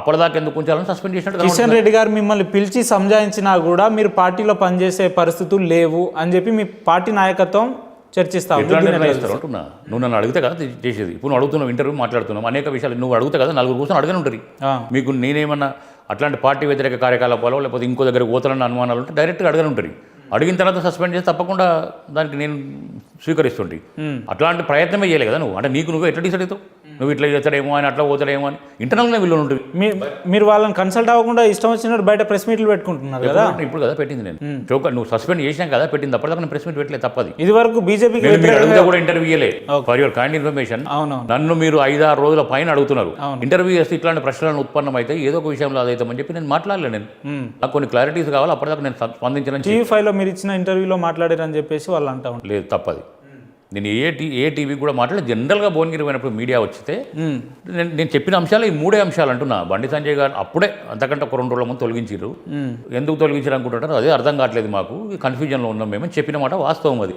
అప్పటిదాకా ఎందుకు ఉంచాలని సస్పెండ్ చేసినట్టు. కిషన్ రెడ్డి గారు మిమ్మల్ని పిలిచి సంజాయించినా కూడా మీరు పార్టీలో పనిచేసే పరిస్థితులు లేవు అని చెప్పి మీ పార్టీ నాయకత్వం చర్చిస్తావు. అంటున్నా, నువ్వు నన్ను అడిగితే కదా చేసేది. ఇప్పుడు నువ్వు అడుగుతున్నావు, ఇంటర్వ్యూ మాట్లాడుతున్నావు, అనేక విషయాలు నువ్వు అడుగుతా కదా, నలుగురు కూర్చొని అడగని ఉంటుంది. మీకు నేనేమన్నా అట్లాంటి పార్టీ వ్యతిరేక కార్యకలాపాలో లేకపోతే ఇంకో దగ్గర పోతానన్న అనుమానాలు ఉంటే డైరెక్ట్గా అడగని ఉంటుంది. అడిగిన తర్వాత సస్పెండ్ చేసి తప్పకుండా దానికి నేను స్వీకరిస్తుంటే అట్లాంటి ప్రయత్నమే చేయలేదు కదా నువ్వు. అంటే నువ్వు ఎట్లా డిసైడ్ అవుతావు? నువ్వు ఇట్లా చేస్తాడేమో అని అట్లా పోతాడేమో అని ఇంటర్నల్గా వీళ్ళు ఉంటుంది. మీరు వాళ్ళని కన్సల్ట్ అవ్వకుండా ఇష్టం వచ్చినట్టు బయట ప్రెస్ మీట్లు పెట్టుకుంటున్నారు కదా. ఇప్పుడు కదా పెట్టింది నేను నువ్వు సస్పెండ్ చేసినా కదా పెట్టింది. అప్పటిదాకా నేను ప్రెస్ మీట్ పెట్టలేదు. తప్పది. ఇది వరకు బీజేపీకి అడిగితే కూడా ఇంటర్వ్యూ ఇయ్యలే. ఫర్ యువర్ కైండ్ ఇన్ఫర్మేషన్, నన్ను మీరు 5-6 రోజుల పైన అడుగుతున్నారు. ఇంటర్వ్యూ చేస్తే ఇట్లాంటి ప్రశ్నలను ఉత్పన్నం అయితే ఏదో ఒక విషయంలో అదైతామని చెప్పి నేను మాట్లాడలేదు. నేను నాకు కొన్ని క్లారిటీస్ కావాలి. అప్పటిదాకా నేను స్పందించిన టీవీ5లో మీరు ఇచ్చిన ఇంటర్వ్యూలో మాట్లాడారని చెప్పేసి వాళ్ళు అంటా ఉంటారు. లేదు, తప్పది. నేను ఏ టీవీ కూడా మాట్లాడి జనరల్గా భువనగిరి పోయినప్పుడు మీడియా వచ్చితే నేను చెప్పిన అంశాలు ఈ 3 అంశాలు అంటున్నా. బండి సంజయ్ గారు అప్పుడే అంతకంటే ఒక 2 రోజుల ముందు తొలగించారు. ఎందుకు తొలగించారు అనుకుంటారు, అదే అర్థం కావట్లేదు మాకు, కన్ఫ్యూజన్లో ఉన్నాం మేమని చెప్పిన మాట వాస్తవం. అది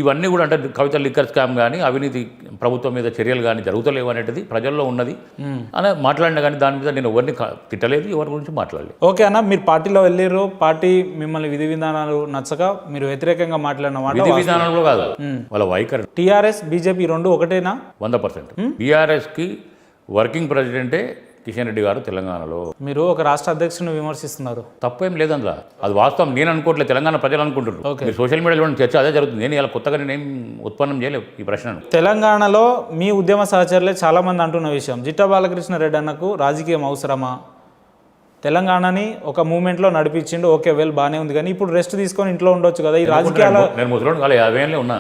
ఇవన్నీ కూడా అంటే కవిత లిక్కర్ స్కామ్ కానీ అవినీతి ప్రభుత్వం మీద చర్యలు కానీ జరుగుతలేవు అనేది ప్రజల్లో ఉన్నది అని మాట్లాడినా కానీ దాని మీద నేను ఎవరిని తిట్టలేదు, ఎవరి గురించి మాట్లాడలేదు. ఓకే అన్న, మీరు పార్టీలో వెళ్ళారు, పార్టీ మిమ్మల్ని విధి విధానాలు నచ్చక మీరు వ్యతిరేకంగా మాట్లాడిన మాట విధి విధానంలో కాదు, వాళ్ళ వైఖరి. టీఆర్ఎస్ బీజేపీ రెండు ఒకటేనా? 100%. బీఆర్ఎస్కి వర్కింగ్ ప్రెసిడెంటే కిషన్ రెడ్డి గారు తెలంగాణలో. మీరు ఒక రాష్ట్ర అధ్యక్షుని విమర్శిస్తున్నారు. తప్పేం లేదందా, అది వాస్తవం. నేను అనుకోవట్లేదు, తెలంగాణ ప్రజలు అనుకుంటున్నారు. మీరు సోషల్ మీడియాలో చర్చ అదే జరుగుతుంది. నేను ఇలా కొత్తగా నేనేం ఉత్పన్నం చేయలేవు ఈ ప్రశ్నను. తెలంగాణలో మీ ఉద్యమ సహచరులే చాలామంది అంటున్న విషయం, జిట్టా బాలకృష్ణ రెడ్డి అన్నకు రాజకీయం అవసరమా? తెలంగాణని ఒక మూమెంట్లో నడిపించిండు, ఓకే వెల్ బాగానే ఉంది, కానీ ఇప్పుడు రెస్ట్ తీసుకొని ఇంట్లో ఉండొచ్చు కదా. ఈ రాజకీయాల నేను ముసలోడు కాలే, 50 ఏళ్ళే ఉన్నా.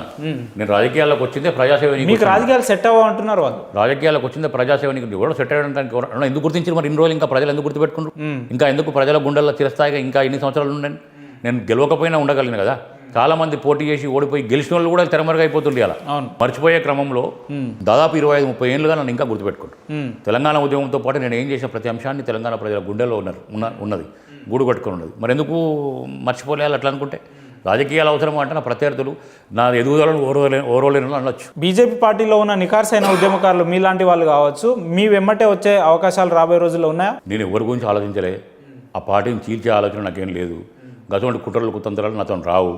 నేను రాజకీయాల్లోకి వచ్చిందే ప్రజాసేవ. మీకు రాజకీయాలు సెట్ అవ్వ అంటున్నారు వాళ్ళు. రాజకీయాలకు వచ్చిందే ప్రజాసేవ. నీకు ఎవరో సెట్ అయ్యడానికి ఎందుకు గుర్తించారు మరి? ఇన్ని రోజులు ఇంకా ప్రజలు ఎందుకు గుర్తుపెట్టుకుంటారు? ఇంకా ఎందుకు ప్రజల గుండెల్లో చిరస్థాయిగా ఇంకా ఇన్ని సంవత్సరాలు ఉండండి. నేను గెలవకపోయినా ఉండగలను కదా. చాలా మంది పోటీ చేసి ఓడిపోయి గెలిచిన వాళ్ళు కూడా తెరమరుగైపోతుంది. అలా మర్చిపోయే క్రమంలో దాదాపు 25-30 ఏళ్ళుగా నన్ను ఇంకా గుర్తుపెట్టుకుంటారు. తెలంగాణ ఉద్యమంతో పాటు నేను ఏం చేసిన ప్రతి అంశాన్ని తెలంగాణ ప్రజల గుండెల్లో ఉన్నది, గూడు కట్టుకుని ఉన్నది. మరి ఎందుకు మర్చిపోలేయాలి అట్లా అనుకుంటే? రాజకీయాలు అవసరం అంటే నా ప్రత్యర్థులు నా ఎదుగుదలను ఓరవలేని అనొచ్చు. బీజేపీ పార్టీలో ఉన్న నికార్సైన ఉద్యమకారులు మీలాంటి వాళ్ళు కావచ్చు, మీ వెమ్మటే వచ్చే అవకాశాలు రాబోయే రోజుల్లో ఉన్నాయా? నేను ఎవరి గురించి ఆలోచించలే. ఆ పార్టీని చీల్చే ఆలోచన నాకేం లేదు. గతంలో కుట్రలు కుతంత్రాలు నాతో రావు.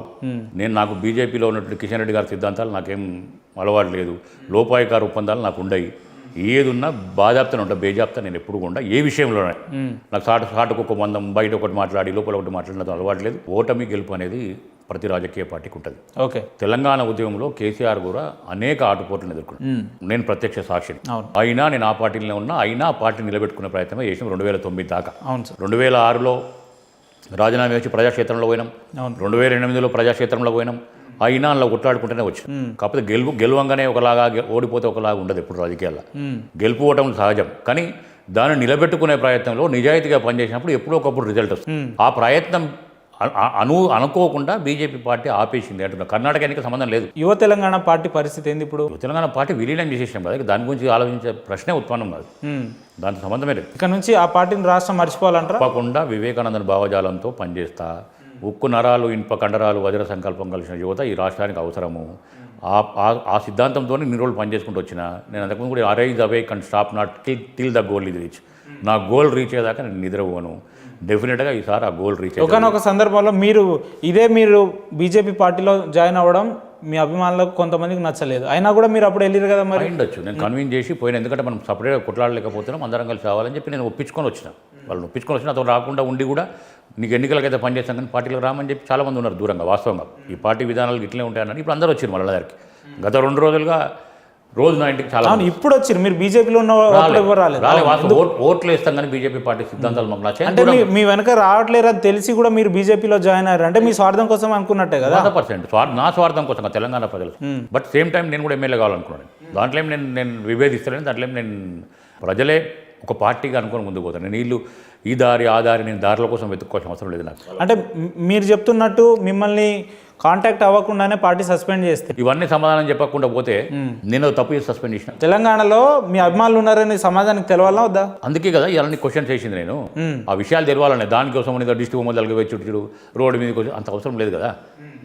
నాకు బీజేపీలో ఉన్నటువంటి కిషన్ రెడ్డి గారి సిద్ధాంతాలు నాకేం అలవాటు లేదు. లోపాయికార ఒప్పందాలు నాకు ఉండయి. ఏది ఉన్నా బాజాప్తానే ఉంటా, బేజాప్తా నేను ఎప్పుడు కూడా ఏ విషయంలోనే. నాకు సాటుకు ఒక మందం బయట ఒకటి మాట్లాడి లోపల ఒకటి మాట్లాడినతో అలవాటు లేదు. ఓటమి గెలుపు అనేది ప్రతి రాజకీయ పార్టీకి ఉంటుంది. ఓకే, తెలంగాణ ఉద్యమంలో కేసీఆర్ కూడా అనేక ఆటుపోట్లను ఎదుర్కొన్నాను. నేను ప్రత్యక్ష సాక్షిని. అయినా నేను ఆ పార్టీలోనే ఉన్నా. అయినా ఆ పార్టీ నిలబెట్టుకునే ప్రయత్నం చేసాం 2009 దాకా. 2006లో రాజీనామా వచ్చి ప్రజాక్షేత్రంలో పోయినాం. 2008లో ప్రజాక్షేత్రంలో పోయినాం. అయినా అలా కొట్లాడుకుంటూనే వచ్చినాం. కాకపోతే గెలువంగానే ఒకలాగా, ఓడిపోతే ఒకలాగా ఉండదు ఎప్పుడు రాజకీయాల్లో. గెలుపు ఓటం సహజం, కానీ దాన్ని నిలబెట్టుకునే ప్రయత్నంలో నిజాయితీగా పనిచేసినప్పుడు ఎప్పుడో ఒకప్పుడు రిజల్ట్ వస్తుంది. ఆ ప్రయత్నం అనుకోకుండా బీజేపీ పార్టీ ఆపేసింది అంటున్నా. కర్ణాటక ఎన్నిక సంబంధం లేదు. యువ తెలంగాణ పార్టీ పరిస్థితి ఏంది ఇప్పుడు? తెలంగాణ పార్టీ విలీనం చేసేసాం కదా, దాని గురించి ఆలోచించే ప్రశ్నే ఉత్పన్నం కాదు. దానికి సంబంధమే లేదు. ఇక్కడ నుంచి ఆ పార్టీని రాష్ట్రం మర్చిపోవాలంటారా? తప్పకుండా వివేకానందన్ భావజాలంతో పనిచేస్తా. ఉక్కు నరాలు, ఇనుప కండరాలు, వజ్ర సంకల్పం కలిసిన యువత ఈ రాష్ట్రానికి అవసరము. ఆ సిద్ధాంతంతో ఇన్ని రోజులు పనిచేసుకుంటూ వచ్చిన నేను. అంతకుముందు కూడా arise awake and stop not till the goal ఇది రీచ్. నా గోల్ రీచ్ అయ్యేదాకా నేను నిద్రపోను. డెఫినెట్గా ఈసారి ఆ గోల్ రీచ్. ఒకనొక సందర్భంలో మీరు బీజేపీ పార్టీలో జాయిన్ అవ్వడం మీ అభిమానులకు కొంతమందికి నచ్చలేదు, అయినా కూడా మీరు అప్పుడు వెళ్ళారు కదా. మరి ఉండొచ్చు, నేను కన్విన్స్ చేసి పోయినా. ఎందుకంటే మనం సపరేట్గా కొట్లాడలేకపోతున్నాం, అందరం కలిసి రావాలని చెప్పి నేను ఒప్పించుకొని వచ్చిన. వాళ్ళని ఒప్పించుకొని వచ్చిన. అతను రాకుండా ఉండి కూడా నీకు ఎన్నికలకైతే పనిచేస్తాం కానీ పార్టీలకు రామని చెప్పి చాలామంది ఉన్నారు దూరంగా. వాస్తవంగా ఈ పార్టీ విధానాలు ఇట్లే ఉంటాయని ఇప్పుడు అందరూ వచ్చారు మళ్ళీ దగ్గరికి. గత 2 రోజులుగా రోజు నా ఇంటికి చాలా. ఇప్పుడు వచ్చారు. మీరు బీజేపీలో ఉన్న ఓట్లు వేస్తాం కానీ బీజేపీ పార్టీ సిద్ధాంతాలు మాకు నచ్చాయి. అంటే మీ వెనక రావట్లేరు అని తెలిసి కూడా మీరు బీజేపీలో జాయిన్ అయ్యారు అంటే మీ స్వార్థం కోసం అనుకున్నట్టే కదా? 100% నా స్వార్థం కోసం తెలంగాణ ప్రజలు. బట్ సేమ్ టైం నేను కూడా ఎమ్మెల్యే కావాలనుకున్నాను. దాంట్లో నేను విభేదిస్తలేను. దాంట్లో నేను ప్రజలే ఒక పార్టీగా అనుకుని ముందుకు పోతాను. నేను వీళ్ళు ఈ దారి ఆ దారి నేను దారిల కోసం వెతుక్కోవాల్సిన అవసరం లేదు నాకు. అంటే మీరు చెప్తున్నట్టు మిమ్మల్ని కాంటాక్ట్ అవ్వకుండానే పార్టీ సస్పెండ్ చేస్తే, ఇవన్నీ సమాధానం చెప్పకుండా పోతే నేను తప్పు చేసి సస్పెండ్ చేసిన. తెలంగాణలో మీ అభిమానులు ఉన్నారని సమాజానికి తెలవాలా వద్దా? అందుకే కదా ఇవన్నీ క్వశ్చన్ చేసింది నేను. ఆ విషయాలు తెలవాలనే దానికోసం డిస్ట్రిక్ట్ మొదలుగా వచ్చి రోడ్డు మీదకి వచ్చి అంత అవసరం లేదు కదా.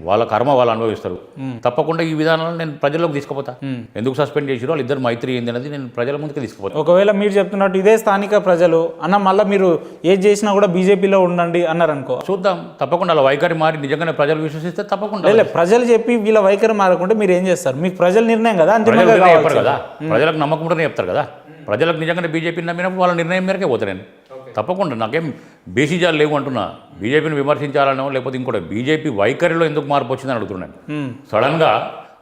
వాళ్ళ కర్మ వాళ్ళు అనుభవిస్తారు. తప్పకుండా ఈ విధానాలను నేను ప్రజల్లోకి తీసుకుపోతా. ఎందుకు సస్పెండ్ చేసిరో వాళ్ళు ఇద్దరు మైత్రి ఏంది అనేది నేను ప్రజల ముందుకు తీసుకుపోతాను. ఒకవేళ మీరు చెప్తున్నట్టు ఇదే స్థానిక ప్రజలు అన్న మళ్ళీ మీరు ఏది చేసినా కూడా బీజేపీలో ఉండండి అన్నారు అనుకో, చూద్దాం. తప్పకుండా అలా వైఖరి మారి నిజంగానే ప్రజలు విశ్వసిస్తే తప్పకుండా. ప్రజలు చెప్పి వీళ్ళ వైఖరి మారకుంటే మీరు ఏం చేస్తారు? మీకు ప్రజల నిర్ణయం కదా, చెప్పారు కదా. ప్రజలకు నమ్మకం ఉంటేనే చెప్తారు కదా. ప్రజలకు నిజంగానే బీజేపీని నమ్మినప్పుడు వాళ్ళ నిర్ణయం మేరకే పోతా నేను. తప్పకుండా నాకేం బేసిజాలు లేవు అంటున్నా. బీజేపీని విమర్శించాలనో లేకపోతే ఇంకోటి బీజేపీ వైఖరిలో ఎందుకు మార్పు వచ్చిందని అడుగుతున్నాను. సడన్గా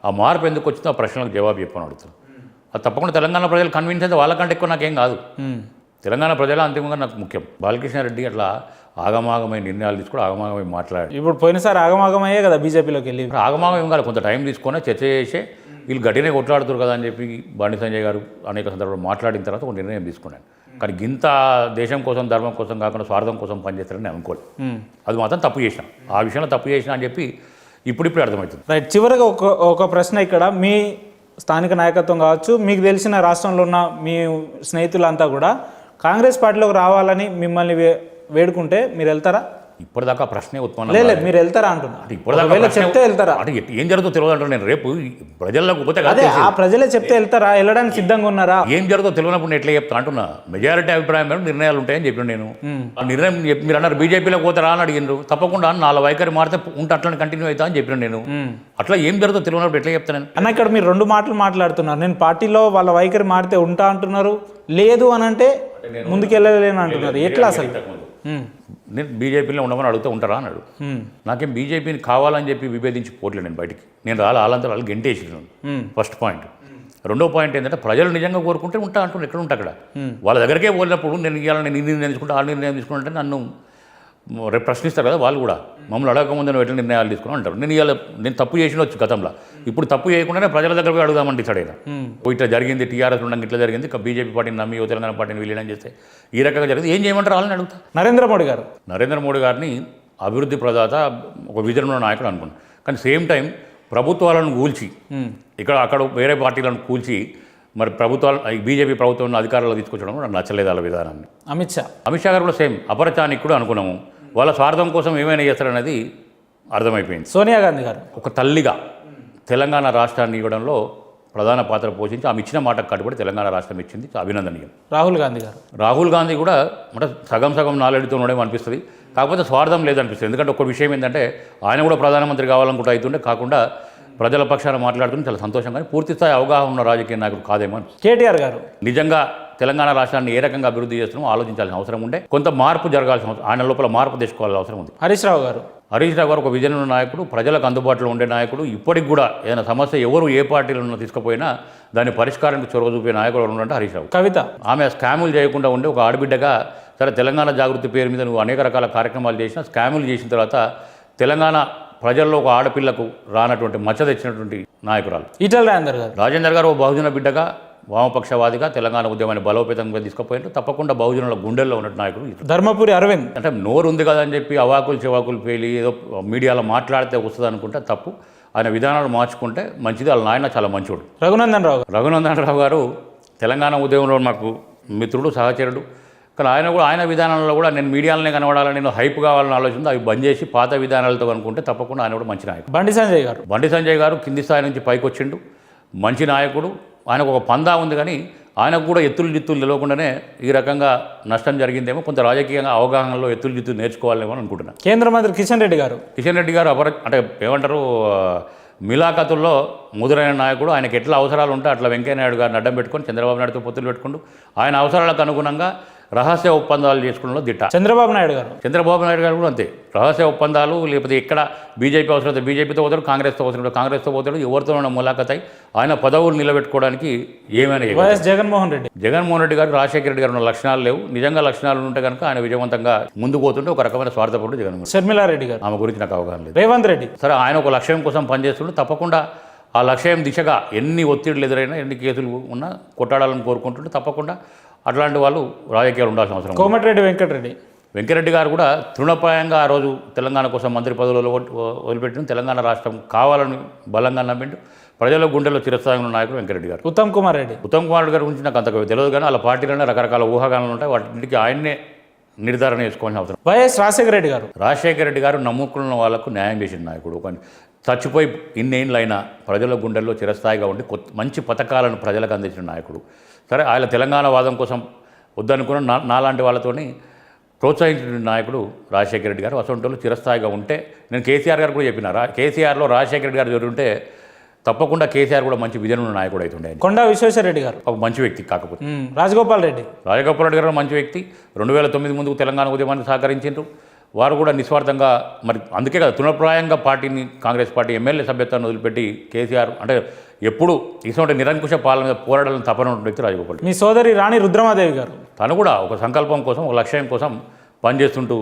ఆ మార్పు ఎందుకు వచ్చిందో ఆ ప్రశ్నలకు జవాబు చెప్పని అడుగుతున్నాను. అది తప్పకుండా తెలంగాణ ప్రజలు కన్విన్స్ అయితే వాళ్ళకంటే ఎక్కువ నాకేం కాదు. తెలంగాణ ప్రజలు అంతిమంగా నాకు ముఖ్యం. బాలకృష్ణారెడ్డి అట్లా ఆగమాగమైన నిర్ణయాలు తీసుకుని ఆగమాగమై మాట్లాడి ఇప్పుడు పోయినసారి ఆగమాగమయ్యే కదా బీజేపీలోకి వెళ్ళి. ఆగమాగం ఏం కాదు, కొంత టైం తీసుకొని చర్చ చేసే వీళ్ళు గట్టినే కొట్లాడుతారు కదా అని చెప్పి బండి సంజయ్ గారు అనేక సందర్భాలు మాట్లాడిన తర్వాత ఒక నిర్ణయం తీసుకున్నాను. కానీ గింత దేశం కోసం ధర్మం కోసం కాకుండా స్వార్థం కోసం పనిచేస్తారని నేను అనుకోలేదు. అది మాత్రం తప్పు చేసిన. ఆ విషయంలో తప్పు చేసిన అని చెప్పి ఇప్పుడిప్పుడు అర్థమవుతుంది. రైట్. చివరిగా ఒక ప్రశ్న ఇక్కడ, మీ స్థానిక నాయకత్వం కావచ్చు, మీకు తెలిసిన రాష్ట్రంలో ఉన్న మీ స్నేహితులంతా కూడా కాంగ్రెస్ పార్టీలోకి రావాలని మిమ్మల్ని వేడుకుంటే మీరు వెళ్తారా? ఇప్పటిదాకా ప్రశ్నే ఉత్పన్నం లేదు మీరు వెళ్తారా అంటున్నా ఇప్పటిదాకా ఒకవేళ ప్రశ్నే- చెప్తే వెళ్తారా అంటే ఏం జరుగుతుందో తెలియదు అంటారు. నేను రేపు ప్రజల్లోకి పోతే అదే ఆ ప్రజలే చెప్తే వెళ్తారా, వెళ్ళడానికి సిద్ధంగా ఉన్నారా? ఏం జరుగుతుందో తెలియనప్పుడు నేను ఎట్లా చెప్తా అంటున్నా. మెజారిటీ అభిప్రాయం మేడం నిర్ణయాలు ఉంటాయని చెప్పిన నేను ఆ నిర్ణయం మీరు అన్నారు బీజేపీలోకి పోతారా అని అడిగినారు. తప్పకుండా నాలుగు వైఖరి మారితే ఉంటే అట్లా కంటిన్యూ అవుతా అని చెప్పిన నేను. అట్లా ఏం జరుగుతుందో తెలియనప్పుడు ఎట్లా చెప్తాను? అన్న ఇక్కడ మీరు రెండు మాటలు మాట్లాడుతున్నారు. నేను పార్టీలో వాళ్ళ వైఖరి మారితే ఉంటా అంటున్నారు, లేదు అని అంటే ముందుకెళ్ళలేను అంటున్నారు. ఎట్లా అసలు? నేను బీజేపీలో ఉండమని అడుగుతూ ఉంటారా అన్నాడు. నాకేం బీజేపీని కావాలని చెప్పి విభేదించి పోట్లేదు నేను బయటికి. నేను వాళ్ళంతా వాళ్ళు గెంటేసినాను. First point. రెండో పాయింట్ ఏంటంటే ప్రజలు నిజంగా కోరుకుంటే ఉంటా అంటున్నారు. ఎక్కడ ఉంటా అక్కడ వాళ్ళ దగ్గరకే పోలినప్పుడు నేను ఇవాళ నేను ఈ నిర్ణయం తీసుకుంటా ఆ నిర్ణయం తీసుకుంటే నన్ను రేపు ప్రశ్నిస్తారు కదా వాళ్ళు కూడా. మమ్మల్ని అడగకముందు నువ్వు ఎట్లా నిర్ణయాలు తీసుకుని అంటారు. నేను తప్పు చేసినవచ్చు గతంలో. ఇప్పుడు తప్పు చేయకుండానే ప్రజల దగ్గర పోయి అడుగుదామని డిసైడ్ అయినా. ఇట్లా జరిగింది, టీఆర్ఎస్ ఉండగా ఇట్లా జరిగింది, బీజేపీ పార్టీని నమ్మి తెలంగాణ పార్టీని విలీనం చేస్తే ఈ రకంగా జరిగింది, ఏం చేయమంటారు వాళ్ళని అడుగుతా. నరేంద్ర మోడీ గారు నరేంద్ర మోడీ గారిని అభివృద్ధి ప్రదాత, ఒక విజన్ ఉన్న నాయకుడు అనుకున్నాను. కానీ సేమ్ టైం ప్రభుత్వాలను కూల్చి ఇక్కడ అక్కడ వేరే పార్టీలను కూల్చి మరి ప్రభుత్వాలు బీజేపీ ప్రభుత్వం అధికారంలో తీసుకొచ్చడం నాకు నచ్చలేదు వాళ్ళ విధానాన్ని. అమిత్ షా గారు కూడా సేమ్ అపరచానికుడు అనుకున్నాము. వాళ్ళ స్వార్థం కోసం ఏమైనా చేస్తారనేది అర్థమైపోయింది. సోనియా గాంధీ గారు ఒక తల్లిగా తెలంగాణ రాష్ట్రాన్ని ఇవ్వడంలో ప్రధాన పాత్ర పోషించి ఆమె ఇచ్చిన మాటకు కట్టుబడి తెలంగాణ రాష్ట్రం ఇచ్చింది, అభినందనీయం. రాహుల్ గాంధీ కూడా అంటే సగం నాలెడ్జ్తో ఉండడం అనిపిస్తుంది. కాకపోతే స్వార్థం లేదనిపిస్తుంది. ఎందుకంటే ఒక విషయం ఏంటంటే ఆయన కూడా ప్రధానమంత్రి కావాలనుకుంటూ అవుతుండే, కాకుండా ప్రజల పక్షాన మాట్లాడుతుంటే చాలా సంతోషం. కానీ పూర్తి స్థాయి అవగాహన ఉన్న రాజకీయ నాయకుడు కాదేమో. కేటీఆర్ గారు నిజంగా తెలంగాణ రాష్ట్రాన్ని ఏ రకంగా అభివృద్ధి చేస్తున్నామో ఆలోచించాల్సిన అవసరం ఉండే, కొంత మార్పు జరగాల్సిన అవసరం, ఆయన లోపల మార్పు తెచ్చుకోవాల్సిన అవసరం ఉంది. హరీష్ రావు గారు ఒక విజన్ ఉన్న నాయకుడు, ప్రజలకు అందుబాటులో ఉండే నాయకుడు. ఇప్పటికి కూడా ఏదైనా సమస్య ఎవరు ఏ పార్టీలో తీసుకుపోయినా దాని పరిష్కారానికి చొరవ చూపే నాయకుడు ఉన్నారంటే హరీష్ రావు. కవిత ఆమె స్కాములు చేయకుండా ఉండే ఒక ఆడబిడ్డగా, సరే తెలంగాణ జాగృతి పేరు మీద నువ్వు అనేక రకాల కార్యక్రమాలు చేసినా స్కాములు చేసిన తర్వాత తెలంగాణ ప్రజల్లో ఒక ఆడపిల్లకు రానటువంటి మచ్చ తెచ్చినటువంటి నాయకురాలు. రాజేందర్ గారు ఒక బహుజన బిడ్డగా, వామపక్షవాదిగా తెలంగాణ ఉద్యమాన్ని బలోపేతంగా తీసుకుపోయినట్టు తప్పకుండా బహుజనుల గుండెల్లో ఉన్న నాయకుడు. ధర్మపురి అరవింద్ అంటే నోరు ఉంది కదా అని చెప్పి అవాకులు చెవాకులు పేలి ఏదో మీడియాలో మాట్లాడితే వస్తుంది అనుకుంటే తప్పు. ఆయన విధానాలు మార్చుకుంటే మంచిది. వాళ్ళ నాయన చాలా మంచివాడు. రఘునందన్ రావు గారు తెలంగాణ ఉద్యమంలో మాకు మిత్రుడు, సహచరుడు. కానీ ఆయన విధానంలో కూడా నేను మీడియాలనే కనబడాలని, నేను హైప్ కావాలని ఆలోచన అవి బంద్ చేసి పాత విధానాలతో కనుక్కుంటే తప్పకుండా ఆయన కూడా మంచి నాయకుడు. బండి సంజయ్ గారు కింది స్థాయి నుంచి పైకి వచ్చిండు, మంచి నాయకుడు. ఆయనకు ఒక పందా ఉంది, కానీ ఆయనకు కూడా ఎత్తులు జిత్తులు తెలియకుండానే ఈ రకంగా నష్టం జరిగిందేమో. కొంత రాజకీయంగా అవగాహనలో ఎత్తులు జిత్తులు నేర్చుకోవాలేమో అని అనుకుంటున్నాను. కేంద్ర మంత్రి కిషన్ రెడ్డి గారు అంటే ఏమంటారు, మిలాఖతుల్లో ముదురైన నాయకుడు. ఆయనకి ఎట్లా అవసరాలు ఉంటే అట్లా వెంకయ్యనాయుడు గారిని అడ్డం పెట్టుకొని చంద్రబాబు నాయుడుతో పొత్తులు పెట్టుకుంటూ ఆయన అవసరాలకు అనుగుణంగా రహస్య ఒప్పందాలు చేసుకోవడంలో దిట్ట. చంద్రబాబు నాయుడు గారు కూడా అంతే. రహస్య ఒప్పందాలు, లేకపోతే ఇక్కడ బీజేపీ అవసరం బీజేపీతో పోతాడు, కాంగ్రెస్తో పోతాడు, ఎవరితో ఉన్న ములాఖత్ అయి ఆయన పదవులు నిలబెట్టుకోవడానికి ఏమైనా. జగన్మోహన్ రెడ్డి గారు, రాజశేఖర రెడ్డి గారు ఉన్న లక్షణాలు లేవు. నిజంగా లక్షణాలు ఉంటే కనుక ఆయన విజయవంతంగా ముందుకు పోతుంటే ఒక రకమైన స్వార్థపరుడు జగన్మోహన్. షర్మిలారెడ్డి గారు, ఆమె గురించి నాకు అవగాహన లేదు. రేవంత్ రెడ్డి సరే, ఆయన ఒక లక్ష్యం కోసం పనిచేస్తుంటే తప్పకుండా ఆ లక్ష్యం దిశగా ఎన్ని ఒత్తిడులు ఎదురైనా, ఎన్ని కేసులు ఉన్నా కొట్టాడాలని కోరుకుంటుంటే తప్పకుండా అట్లాంటి వాళ్ళు రాజకీయాలు ఉండాల్సిన అవసరం. కోమటిరెడ్డి వెంకటరెడ్డి గారు కూడా తృణప్రాయంగా ఆ రోజు తెలంగాణ కోసం మంత్రి పదవులు వదిలిపెట్టిన తెలంగాణ రాష్ట్రం కావాలని బలంగా నమ్మిండు. ప్రజల గుండెల్లో చిరస్థాయి ఉన్న నాయకుడు వెంకటరెడ్డి గారు. ఉత్తమ్ కుమార్ రెడ్డి గారి గురించి నాకు అంత తెలియదు, కానీ వాళ్ళ పార్టీలోనే రకరకాల ఊహాగానాలు ఉంటాయి. వాటికి ఆయన్నే నిర్ధారణ చేసుకోవాల్సిన అవసరం. రాజశేఖర రెడ్డి గారు నమ్ముకున్న వాళ్ళకు న్యాయం చేసిన నాయకుడు. చచ్చిపోయి ఇన్నేళ్ళైనా ప్రజల గుండెల్లో చిరస్థాయిగా ఉండి మంచి పథకాలను ప్రజలకు అందించిన నాయకుడు. సరే, ఆయన తెలంగాణ వాదం కోసం వద్దనుకున్న నాలాంటి వాళ్ళతోని ప్రోత్సహించిన నాయకుడు రాజశేఖర రెడ్డి గారు. అసొంటోళ్ళు చిరస్థాయిగా ఉంటే, నేను కేసీఆర్ గారు కూడా చెప్పిన, కేసీఆర్లో రాజశేఖర రెడ్డి గారు జరుగుంటే తప్పకుండా కేసీఆర్ కూడా మంచి విజన్ ఉన్న నాయకుడు అవుతుండే. కొండా విశ్వేశ్వరరెడ్డి గారు ఒక మంచి వ్యక్తి. కాకపోతే రాజగోపాల్ రెడ్డి గారు మంచి వ్యక్తి. 2009 ముందుకు తెలంగాణ ఉద్యమాన్ని సహకరించారు. వారు కూడా నిస్వార్థంగా, మరి అందుకే కదా తృణప్రాయంగా పార్టీని, కాంగ్రెస్ పార్టీ ఎమ్మెల్యే సభ్యత్వాన్ని వదిలిపెట్టి కేసీఆర్ అంటే ఎప్పుడు ఇటువంటి నిరంకుశ పాలన మీద పోరాడాలని తపన ఉన్న వ్యక్తి రాజగోపాల్. మీ సోదరి రాణి రుద్రమాదేవి గారు, తను కూడా ఒక సంకల్పం కోసం, ఒక లక్ష్యం కోసం పనిచేస్తుంటూ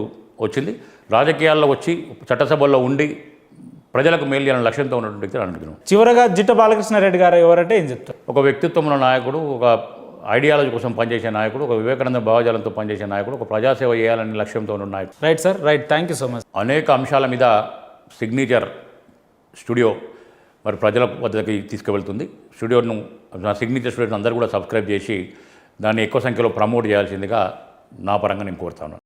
వచ్చింది. రాజకీయాల్లో వచ్చి చట్టసభల్లో ఉండి ప్రజలకు మేలు చేయాలని లక్ష్యంతో ఉన్నటువంటి వ్యక్తి అనుకుంటున్నాం. చివరగా జిట్ట బాలకృష్ణారెడ్డి గారు ఎవరంటే ఏం చెప్తారు? ఒక వ్యక్తిత్వం ఉన్న నాయకుడు, ఒక ఐడియాలజీ కోసం పనిచేసే నాయకుడు, ఒక వివేకానంద భావజాలంతో పనిచేసే నాయకుడు, ఒక ప్రజాసేవ చేయాలని లక్ష్యంతో ఉన్న నాయకుడు. Right sir, right. Thank you so much. అనేక అంశాల మీద సిగ్నేచర్ స్టూడియో మరి ప్రజల వద్దకి తీసుకువెళ్తుంది. స్టూడియోను, నా సిగ్నేచర్ స్టూడియోని అందరూ కూడా సబ్స్క్రైబ్ చేసి దాన్ని ఎక్కువ సంఖ్యలో ప్రమోట్ చేయాల్సిందిగా నా పరంగా నేను కోరుతాను.